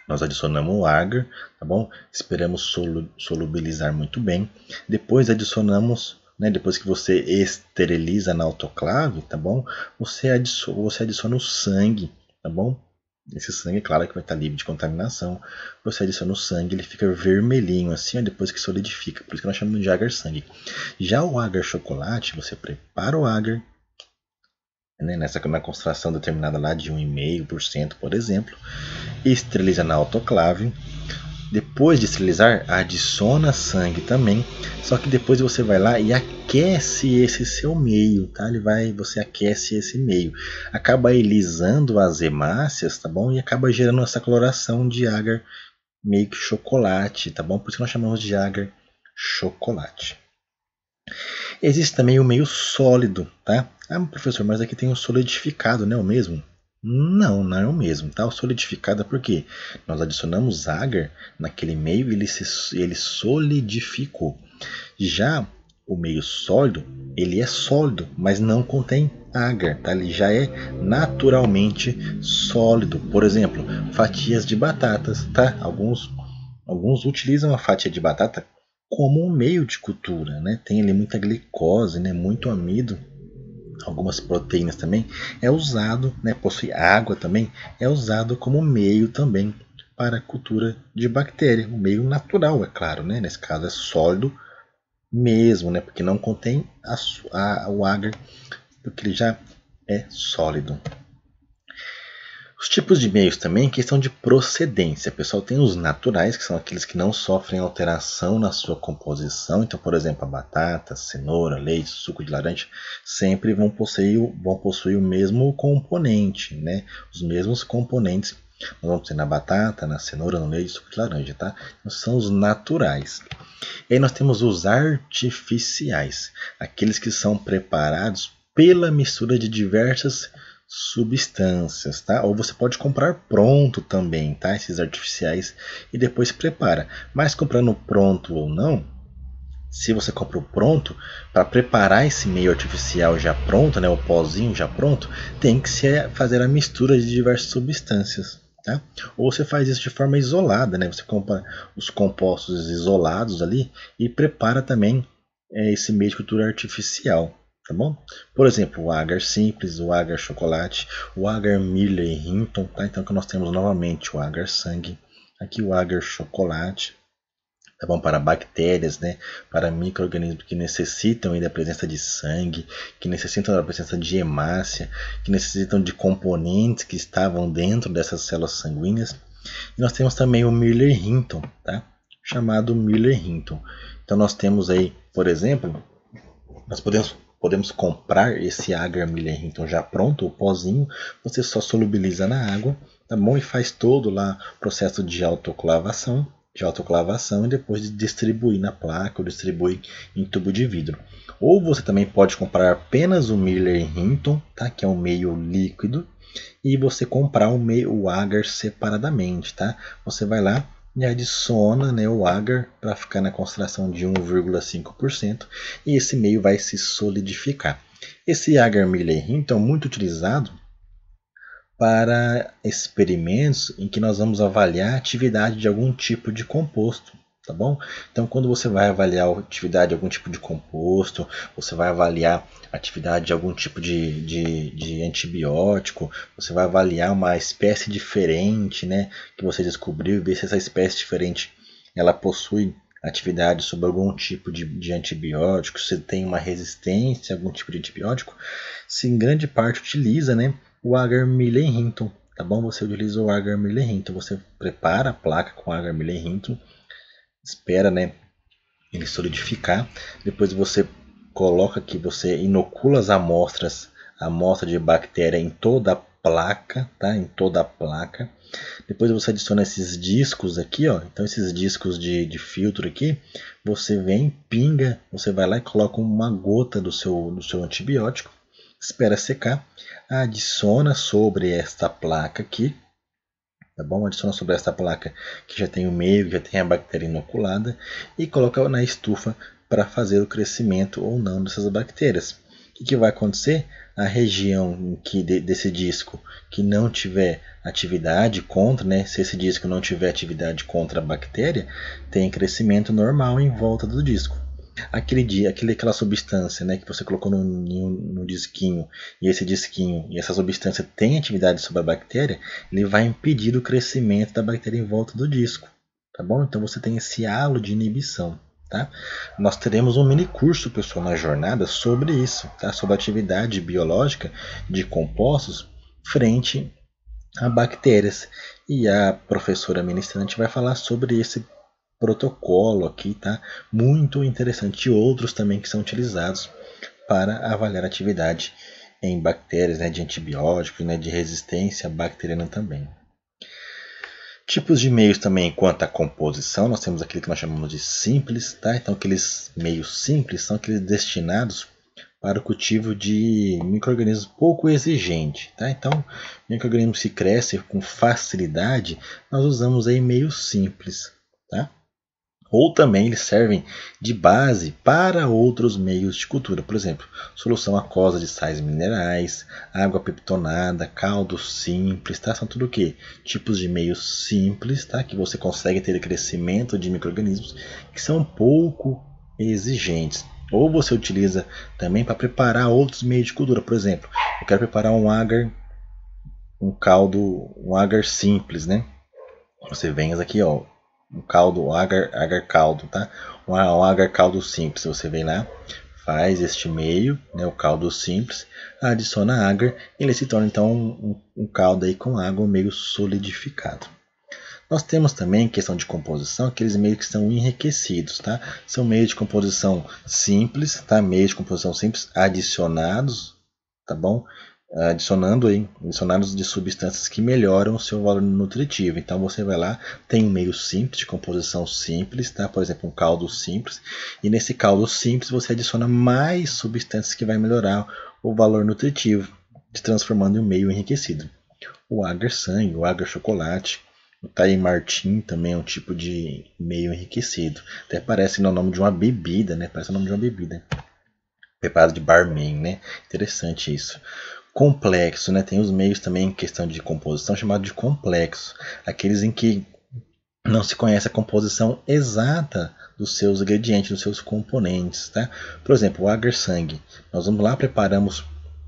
nós adicionamos o agar, tá bom? Esperamos solubilizar muito bem. Depois adicionamos, né, depois que você esteriliza na autoclave, tá bom? Você adiciona o sangue, tá bom? Esse sangue, claro que vai estar livre de contaminação. Você adiciona o sangue, ele fica vermelhinho assim, ó, depois que solidifica. Por isso que nós chamamos de agar sangue. Já o agar chocolate, você prepara o agar, né, na concentração determinada lá de 1,5%, por exemplo, esteriliza na autoclave. Depois de esterilizar, adiciona sangue também, só que depois você vai lá e aquece esse seu meio, tá? Você aquece esse meio, acaba elisando as hemácias, tá bom? E acaba gerando essa coloração de agar meio que chocolate, tá bom? Por isso que nós chamamos de agar chocolate. Existe também o meio sólido, tá? Ah, professor, mas aqui tem o solidificado, não é o mesmo? Não, não é o mesmo, tá? O solidificado é porque nós adicionamos agar naquele meio e ele solidificou. Já o meio sólido, ele é sólido, mas não contém agar, tá? Ele já é naturalmente sólido. Por exemplo, fatias de batatas, tá? Alguns utilizam a fatia de batata como um meio de cultura, né? Tem ali muita glicose, né? Muito amido, algumas proteínas também, é usado, né? Possui água também, é usado como meio também para a cultura de bactéria, um meio natural, é claro, né? Nesse caso é sólido mesmo, né? Porque não contém o agar, porque ele já é sólido. Os tipos de meios também, questão de procedência. Pessoal, tem os naturais, que são aqueles que não sofrem alteração na sua composição. Então, por exemplo, a batata, cenoura, leite, suco de laranja, sempre vão possuir o mesmo componente, né? Os mesmos componentes. Nós vamos ter na batata, na cenoura, no leite, suco de laranja, tá? Então, são os naturais. E aí nós temos os artificiais, aqueles que são preparados pela mistura de diversas substâncias, tá? Ou você pode comprar pronto também, tá? Esses artificiais e depois prepara. Mas comprando pronto ou não, se você comprou pronto, para preparar esse meio artificial já pronto, né, o pozinho já pronto, tem que se fazer a mistura de diversas substâncias, tá? Ou você faz isso de forma isolada, né? Você compra os compostos isolados ali e prepara também esse meio de cultura artificial. Tá bom? Por exemplo, o agar simples, o agar chocolate, o agar Miller e Hinton, tá? Então que nós temos novamente o agar sangue, aqui o agar chocolate, tá bom? Para bactérias, né? Para micro-organismos que necessitam da presença de sangue, que necessitam da presença de hemácia, que necessitam de componentes que estavam dentro dessas células sanguíneas. E nós temos também o Miller Hinton, tá? Chamado Miller Hinton. Então nós temos aí, por exemplo, nós podemos comprar esse agar Miller Hinton já pronto, o pozinho, você só solubiliza na água, tá bom? E faz todo lá o processo de autoclavação e depois de distribuir na placa ou distribuir em tubo de vidro. Ou você também pode comprar apenas o Miller Hinton, tá? Que é um meio líquido, e você comprar o agar separadamente, tá? Você vai lá e adiciona, né, o agar para ficar na concentração de 1,5% e esse meio vai se solidificar. Esse agar Miller Hinton é muito utilizado para experimentos em que nós vamos avaliar a atividade de algum tipo de composto, tá bom? Então, quando você vai avaliar a atividade de algum tipo de composto, você vai avaliar a atividade de algum tipo de antibiótico, você vai avaliar uma espécie diferente, né, que você descobriu e ver se essa espécie diferente ela possui atividade sobre algum tipo de antibiótico, se tem uma resistência a algum tipo de antibiótico, se em grande parte utiliza, né, o agar Miller Hinton, tá bom? Você utiliza o agar Miller Hinton, você prepara a placa com agar Miller Hinton, espera, né, ele solidificar, depois você coloca aqui, você inocula as amostra de bactéria em toda a placa, tá? Em toda a placa. Depois você adiciona esses discos aqui, ó. Então esses discos de filtro aqui, você vem, pinga, você vai lá e coloca uma gota do seu antibiótico, espera secar, adiciona sobre esta placa aqui, tá bom? Adiciona sobre esta placa que já tem o meio, que já tem a bactéria inoculada e coloca na estufa para fazer o crescimento ou não dessas bactérias. O que vai acontecer? A região desse disco que não tiver atividade contra, né? Se esse disco não tiver atividade contra a bactéria, tem crescimento normal em volta do disco. Aquela substância, né, que você colocou no disquinho e esse disquinho e essa substância tem atividade sobre a bactéria, ele vai impedir o crescimento da bactéria em volta do disco, tá bom? Então você tem esse halo de inibição, tá? Nós teremos um mini curso, pessoal, na jornada sobre isso, tá? Sobre a atividade biológica de compostos frente a bactérias, e a professora ministrante vai falar sobre esse protocolo aqui, tá? Muito interessante. E outros também que são utilizados para avaliar a atividade em bactérias, né? De antibióticos, né? De resistência bacteriana também. Tipos de meios também quanto à composição, nós temos aquilo que nós chamamos de simples, tá? Então aqueles meios simples são aqueles destinados para o cultivo de micro-organismos pouco exigentes, tá? Então, micro-organismos que crescem com facilidade, nós usamos aí meios simples, tá? Ou também eles servem de base para outros meios de cultura, por exemplo, solução aquosa de sais minerais, água peptonada, caldo simples, tá? São tudo o quê? Tipos de meios simples, tá? Que você consegue ter crescimento de micro-organismos que são pouco exigentes. Ou você utiliza também para preparar outros meios de cultura, por exemplo, eu quero preparar um agar simples, né? Você vem aqui, ó, um caldo, agar caldo, tá? Um agar caldo simples. Você vem lá, faz este meio, né, o caldo simples, adiciona agar e ele se torna então um caldo aí com água meio solidificado. Nós temos também, em questão de composição, aqueles meios que são enriquecidos, tá? São meios de composição simples, tá? Meios de composição simples adicionados, tá bom? Adicionados de substâncias que melhoram o seu valor nutritivo. Então você vai lá, tem um meio simples de composição simples, tá? Por exemplo, um caldo simples, e nesse caldo simples você adiciona mais substâncias que vai melhorar o valor nutritivo, se transformando em um meio enriquecido. O agar sangue, o agar chocolate, o Thai Martin também é um tipo de meio enriquecido. Até parece no nome de uma bebida, né? Parece o nome de uma bebida. Preparado de barman, né? Interessante isso. Complexo, né? Tem os meios também em questão de composição chamado de complexo. Aqueles em que não se conhece a composição exata dos seus ingredientes, dos seus componentes, tá? Por exemplo, o agar sangue. Nós vamos lá, preparamos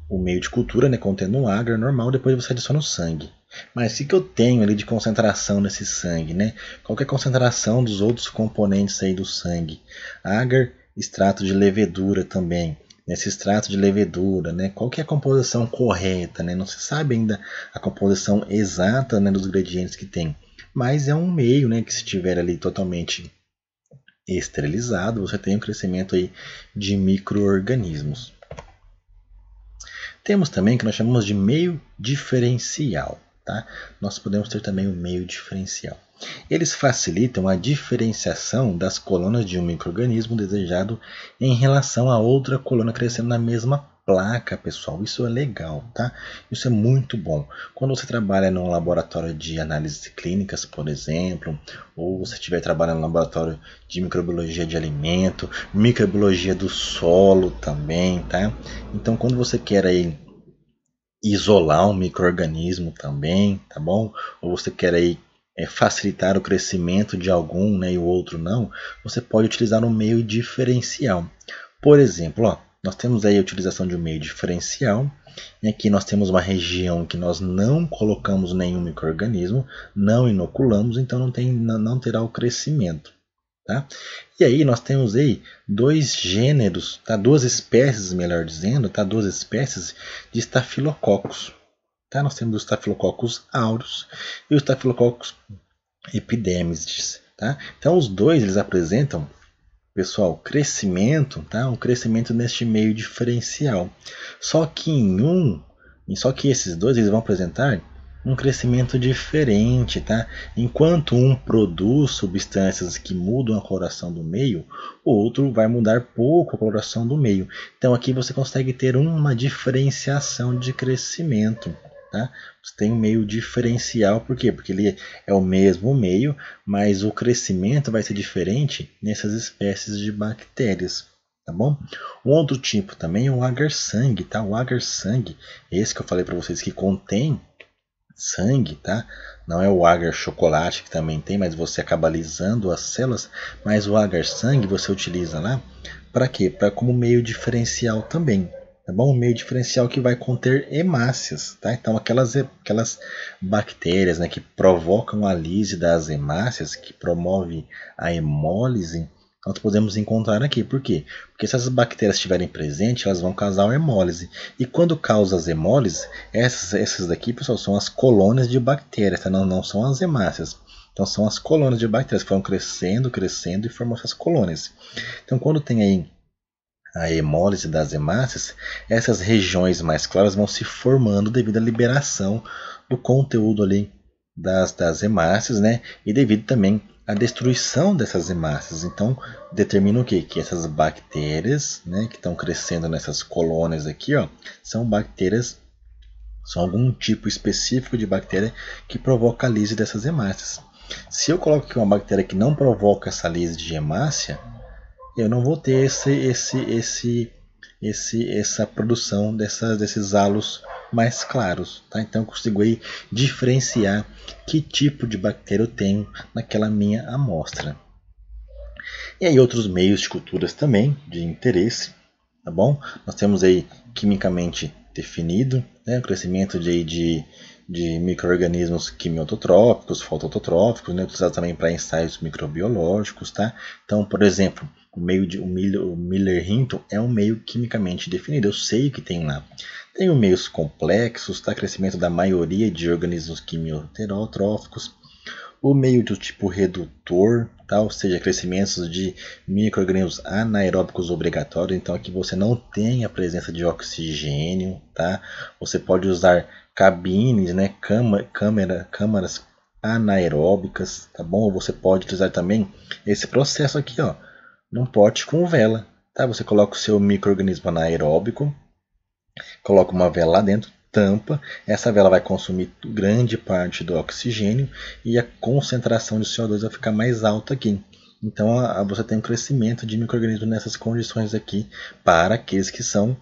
o meio de cultura, né? Contendo um agar normal, depois você adiciona o sangue. Mas o que eu tenho ali de concentração nesse sangue, né? Qual que é a concentração dos outros componentes aí do sangue? Agar, extrato de levedura também. Nesse extrato de levedura, né? Qual que é a composição correta, né? Não se sabe ainda a composição exata, né, dos ingredientes que tem. Mas é um meio, né, que se estiver ali totalmente esterilizado, você tem um crescimento aí de micro-organismos. Temos também o que nós chamamos de meio diferencial. Tá? Nós podemos ter também o meio diferencial. Eles facilitam a diferenciação das colunas de um micro-organismo desejado em relação a outra coluna crescendo na mesma placa, pessoal. Isso é legal, tá? Isso é muito bom. Quando você trabalha num laboratório de análises clínicas, por exemplo, ou você estiver trabalhando no laboratório de microbiologia de alimento, microbiologia do solo também, tá? Então, quando você quer aí isolar um micro-organismo também, tá bom? Ou você quer aí facilitar o crescimento de algum, né, e o outro não, você pode utilizar um meio diferencial. Por exemplo, ó, nós temos aí a utilização de um meio diferencial, e aqui nós temos uma região que nós não colocamos nenhum micro-organismo, não inoculamos, então não terá o crescimento. Tá? E aí nós temos aí dois gêneros, tá? Duas espécies, melhor dizendo, tá? Duas espécies de estafilococcus. Tá? Nós temos o Staphylococcus aureus e o Staphylococcus epidermidis. Tá? Então os dois eles apresentam, pessoal, crescimento, tá? Um crescimento neste meio diferencial. Só que esses dois eles vão apresentar um crescimento diferente, tá? Enquanto um produz substâncias que mudam a coloração do meio, o outro vai mudar pouco a coloração do meio. Então aqui você consegue ter uma diferenciação de crescimento, tá? Você tem um meio diferencial, por quê? Porque ele é o mesmo meio, mas o crescimento vai ser diferente nessas espécies de bactérias. Tá bom? Um outro tipo também é o agar sangue, tá? O agar sangue, esse que eu falei para vocês que contém sangue, tá? Não é o agar chocolate que também tem, mas você acaba alisando as células, mas o agar sangue você utiliza lá para quê? Para como meio diferencial também, tá bom? Um meio diferencial que vai conter hemácias, tá? Então aquelas bactérias, né, que provocam a lise das hemácias, que promove a hemólise, nós podemos encontrar aqui. Por quê? Porque se essas bactérias estiverem presentes, elas vão causar uma hemólise. E quando causa as hemólises, essas daqui, pessoal, são as colônias de bactérias, tá? Não são as hemácias. Então são as colônias de bactérias que vão crescendo e formam essas colônias. Então quando tem aí a hemólise das hemácias, essas regiões mais claras vão se formando devido à liberação do conteúdo ali das hemácias, né? E devido também à destruição dessas hemácias. Então determina o quê? Que essas bactérias, né, que estão crescendo nessas colônias aqui, ó, são bactérias, são algum tipo específico de bactéria que provoca a lise dessas hemácias. Se eu coloco aqui uma bactéria que não provoca essa lise de hemácia, eu não vou ter essa produção desses halos mais claros, tá? Então eu consigo aí diferenciar que tipo de bactéria eu tenho naquela minha amostra. E aí outros meios de culturas também de interesse, tá bom? Nós temos aí quimicamente definido, né, o crescimento de micro-organismos quimiototrópicos, fotoautotróficos, né, utilizados também para ensaios microbiológicos, tá? Então, por exemplo, o Miller-Hinton é um meio quimicamente definido. Eu sei o que tem lá. Tem os meios complexos, tá? Crescimento da maioria de organismos quimioterótróficos. O meio do tipo redutor, tá? Ou seja, crescimentos de micro-organismos anaeróbicos obrigatórios. Então aqui você não tem a presença de oxigênio, tá? Você pode usar cabines, né? Câmaras anaeróbicas, tá bom? Ou você pode utilizar também esse processo aqui, ó, num pote com vela, tá? Você coloca o seu micro-organismo anaeróbico, coloca uma vela lá dentro, tampa, essa vela vai consumir grande parte do oxigênio e a concentração de CO2 vai ficar mais alta aqui. Então você tem um crescimento de micro-organismos nessas condições aqui para aqueles que são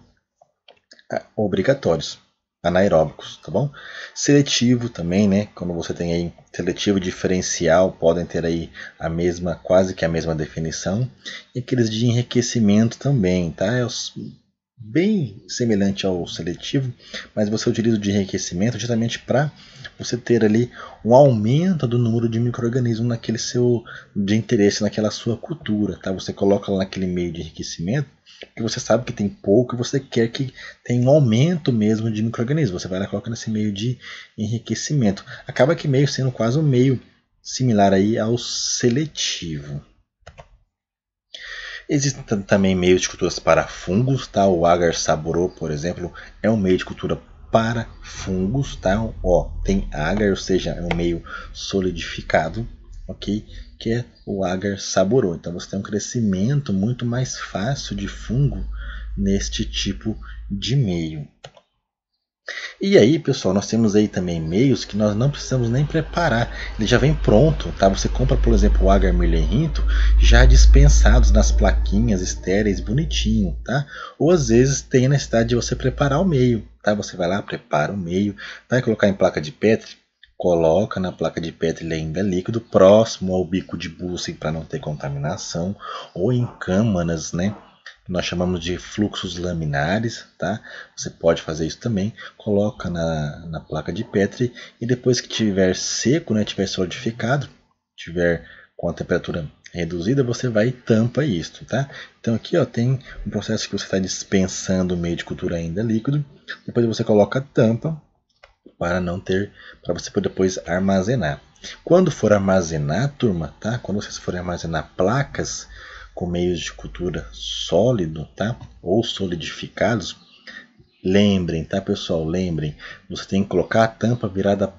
obrigatórios, anaeróbicos, tá bom? Seletivo também, né? Quando você tem aí seletivo e diferencial, podem ter aí quase que a mesma definição. E aqueles de enriquecimento também, tá? É bem semelhante ao seletivo, mas você utiliza o de enriquecimento justamente para você ter ali um aumento do número de micro-organismos naquele seu de interesse, naquela sua cultura, tá? Você coloca lá naquele meio de enriquecimento, porque você sabe que tem pouco e você quer que tenha um aumento mesmo de micro-organismos. Você vai lá e coloca nesse meio de enriquecimento. Acaba que meio sendo quase um meio similar aí ao seletivo. Existem também meios de culturas para fungos, tá? O agar saburô, por exemplo, é um meio de cultura para fungos, tá? Ó, tem agar, ou seja, é um meio solidificado, ok? Que é o agar saburô. Então você tem um crescimento muito mais fácil de fungo neste tipo de meio. E aí, pessoal, nós temos aí também meios que nós não precisamos nem preparar. Ele já vem pronto, tá? Você compra, por exemplo, o agar Miller-Hinton já dispensados nas plaquinhas estéreis, bonitinho, tá? Ou às vezes tem a necessidade de você preparar o meio, tá? Você vai lá, prepara o meio, vai colocar em placa de Petri, coloca na placa de Petri ele ainda líquido, próximo ao bico de Bunsen para não ter contaminação, ou em câmaras, né? Nós chamamos de fluxos laminares, tá? Você pode fazer isso também, coloca na placa de Petri e depois que tiver seco, né, tiver solidificado, tiver com a temperatura reduzida, você vai e tampa isso, tá? Então aqui, ó, tem um processo que você está dispensando o meio de cultura ainda líquido, depois você coloca a tampa para você poder depois armazenar. Quando for armazenar, turma, tá? Quando vocês forem armazenar placas com meios de cultura sólido, tá? Ou solidificados, lembrem, tá, pessoal? Lembrem, você tem que colocar a tampa virada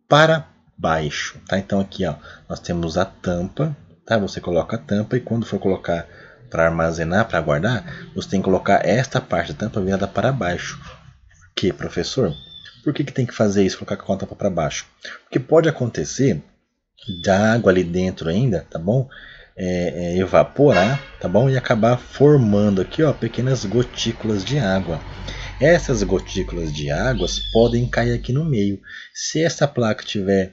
para baixo, tá? Então aqui, ó, nós temos a tampa, tá? Você coloca a tampa e quando for colocar para armazenar, para guardar, você tem que colocar esta parte da tampa virada para baixo. Por quê, professor? Por que tem que fazer isso, colocar com a tampa para baixo? Porque pode acontecer da água ali dentro ainda, tá bom? Evaporar, tá bom? E acabar formando aqui, ó, pequenas gotículas de água. Essas gotículas de águas podem cair aqui no meio. Se essa placa tiver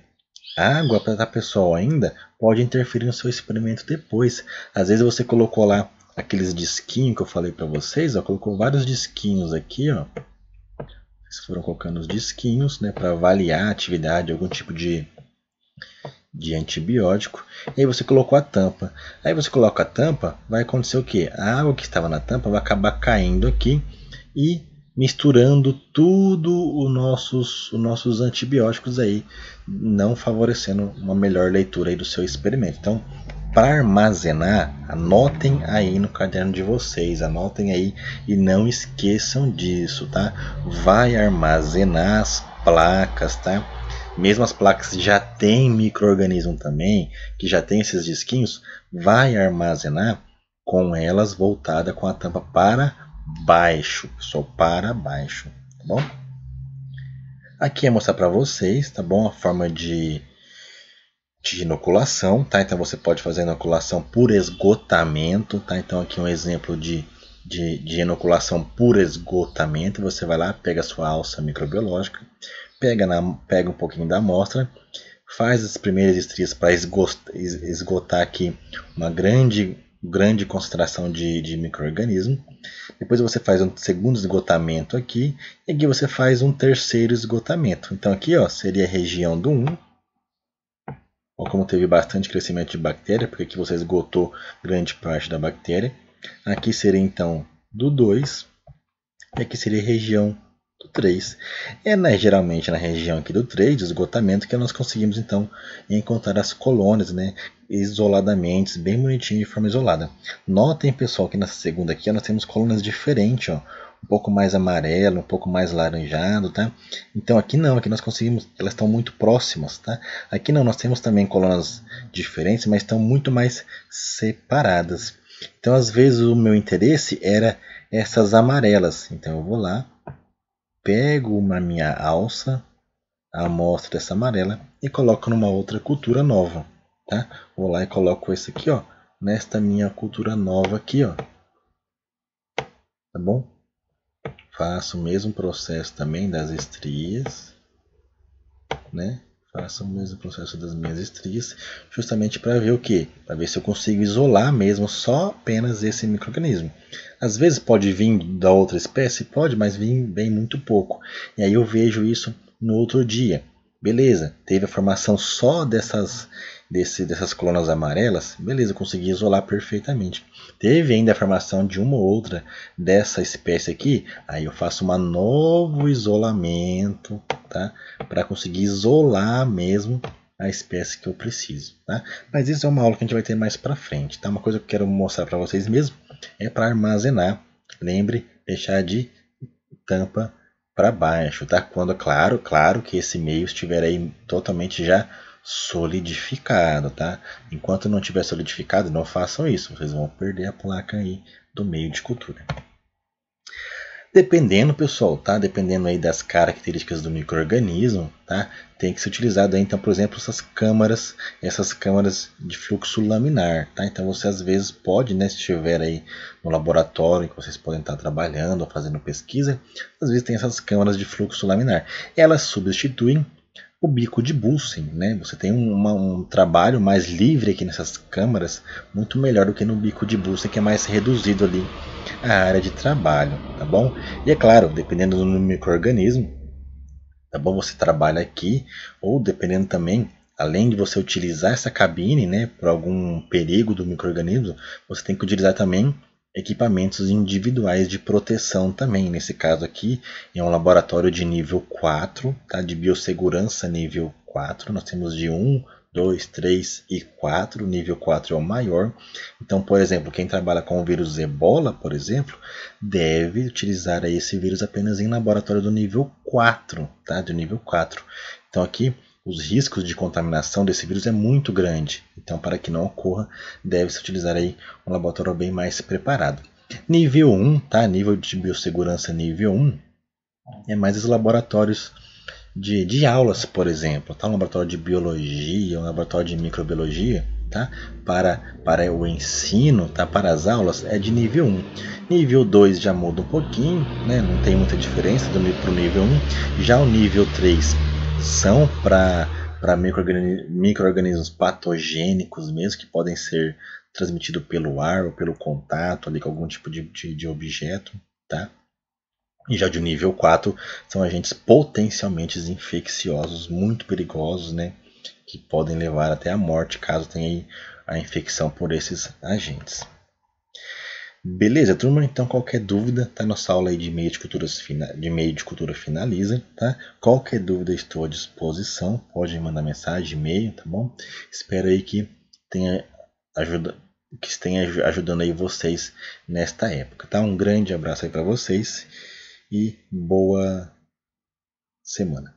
água para pessoal ainda, pode interferir no seu experimento depois. Às vezes você colocou lá aqueles disquinhos que eu falei para vocês, ó, colocou vários disquinhos aqui, ó. Vocês foram colocando os disquinhos, né, para avaliar a atividade de algum tipo de antibiótico, e aí você colocou a tampa. Aí você coloca a tampa, vai acontecer o que? A água que estava na tampa vai acabar caindo aqui e misturando tudo os nossos antibióticos aí, não favorecendo uma melhor leitura aí do seu experimento. Então, para armazenar, anotem aí no caderno de vocês, anotem aí e não esqueçam disso, tá? Vai armazenar as placas, tá? Mesmo as placas que já tem micro-organismo também, que já tem esses disquinhos, vai armazenar com elas voltada com a tampa para baixo, pessoal, para baixo, tá bom? Aqui é mostrar para vocês, tá bom? A forma de inoculação, tá? Então você pode fazer a inoculação por esgotamento, tá? Então aqui um exemplo de inoculação por esgotamento. Você vai lá, pega a sua alça microbiológica, pega um pouquinho da amostra, faz as primeiras estrias para esgotar aqui uma grande concentração de micro-organismo. Depois você faz um segundo esgotamento aqui, e aqui você faz um terceiro esgotamento. Então aqui, ó, seria a região do 1, Olha como teve bastante crescimento de bactéria, porque aqui você esgotou grande parte da bactéria. Aqui seria então do 2, e aqui seria a região do 3. Geralmente na região aqui do 3, de esgotamento, que nós conseguimos então encontrar as colônias, né, isoladamente, bem bonitinho de forma isolada. Notem, pessoal, que nessa segunda aqui nós temos colônias diferentes, ó, um pouco mais amarelo, um pouco mais laranjado, tá? Então aqui não, aqui nós conseguimos, elas estão muito próximas, tá? Aqui não, nós temos também colônias diferentes, mas estão muito mais separadas. Então às vezes o meu interesse era essas amarelas, então eu vou lá, pego uma minha alça, a amostra dessa amarela e coloco numa outra cultura nova, tá? Vou lá e coloco esse aqui, ó, nesta minha cultura nova aqui, ó, tá bom? Faço o mesmo processo também das estrias, né? Faço o mesmo processo das minhas estrias, justamente para ver o que? Para ver se eu consigo isolar mesmo só apenas esse micro-organismo. Às vezes pode vir da outra espécie, pode, mas vem muito pouco. E aí eu vejo isso no outro dia. Beleza, teve a formação só dessas colônias amarelas, beleza, consegui isolar perfeitamente. Teve ainda a formação de uma ou outra dessa espécie aqui, aí eu faço um novo isolamento, tá? Para conseguir isolar mesmo a espécie que eu preciso, tá? Mas isso é uma aula que a gente vai ter mais para frente, tá? Uma coisa que eu quero mostrar para vocês mesmo é para armazenar. Lembre, deixar de tampa para baixo, tá? Quando, claro que esse meio estiver aí totalmente já solidificado, tá? Enquanto não tiver solidificado, não façam isso, vocês vão perder a placa aí do meio de cultura. Dependendo, pessoal, tá? Dependendo aí das características do micro-organismo, tá? Tem que ser utilizado aí, então, por exemplo, essas câmaras de fluxo laminar, tá? Então você às vezes pode, né, se estiver aí no laboratório que vocês podem estar trabalhando ou fazendo pesquisa, às vezes tem essas câmaras de fluxo laminar. Elas substituem o bico de Bunsen, né? Você tem um trabalho mais livre aqui nessas câmaras, muito melhor do que no bico de Bunsen, que é mais reduzido ali a área de trabalho, tá bom? E é claro, dependendo do micro-organismo, tá bom? Você trabalha aqui, ou dependendo também, além de você utilizar essa cabine, né, por algum perigo do micro-organismo, você tem que utilizar também equipamentos individuais de proteção também. Nesse caso aqui, é um laboratório de nível 4, tá? De biossegurança nível 4. Nós temos de 1, 2, 3 e 4. O nível 4 é o maior. Então, por exemplo, quem trabalha com o vírus Ebola, por exemplo, deve utilizar esse vírus apenas em laboratório do nível 4, tá? Do nível 4. Então aqui os riscos de contaminação desse vírus é muito grande. Então, para que não ocorra, deve-se utilizar aí um laboratório bem mais preparado. Nível 1, tá? Nível de biossegurança nível 1, é mais os laboratórios de aulas, por exemplo, tá? Um laboratório de biologia, um laboratório de microbiologia, tá? Para o ensino, tá? Para as aulas, é de nível 1. Nível 2 já muda um pouquinho, né? Não tem muita diferença do nível para o nível 1. Já o nível 3 são para micro-organismos patogênicos mesmo, que podem ser transmitidos pelo ar ou pelo contato ali com algum tipo de objeto, tá? E já de nível 4 são agentes potencialmente infecciosos, muito perigosos, né? Que podem levar até a morte caso tenha aí a infecção por esses agentes. Beleza, turma? Então qualquer dúvida, tá? Nossa aula aí de meio de cultura finaliza, tá? Qualquer dúvida estou à disposição, pode mandar mensagem, e-mail, tá bom? Espero aí que esteja ajudando aí vocês nesta época, tá? Um grande abraço aí para vocês e boa semana.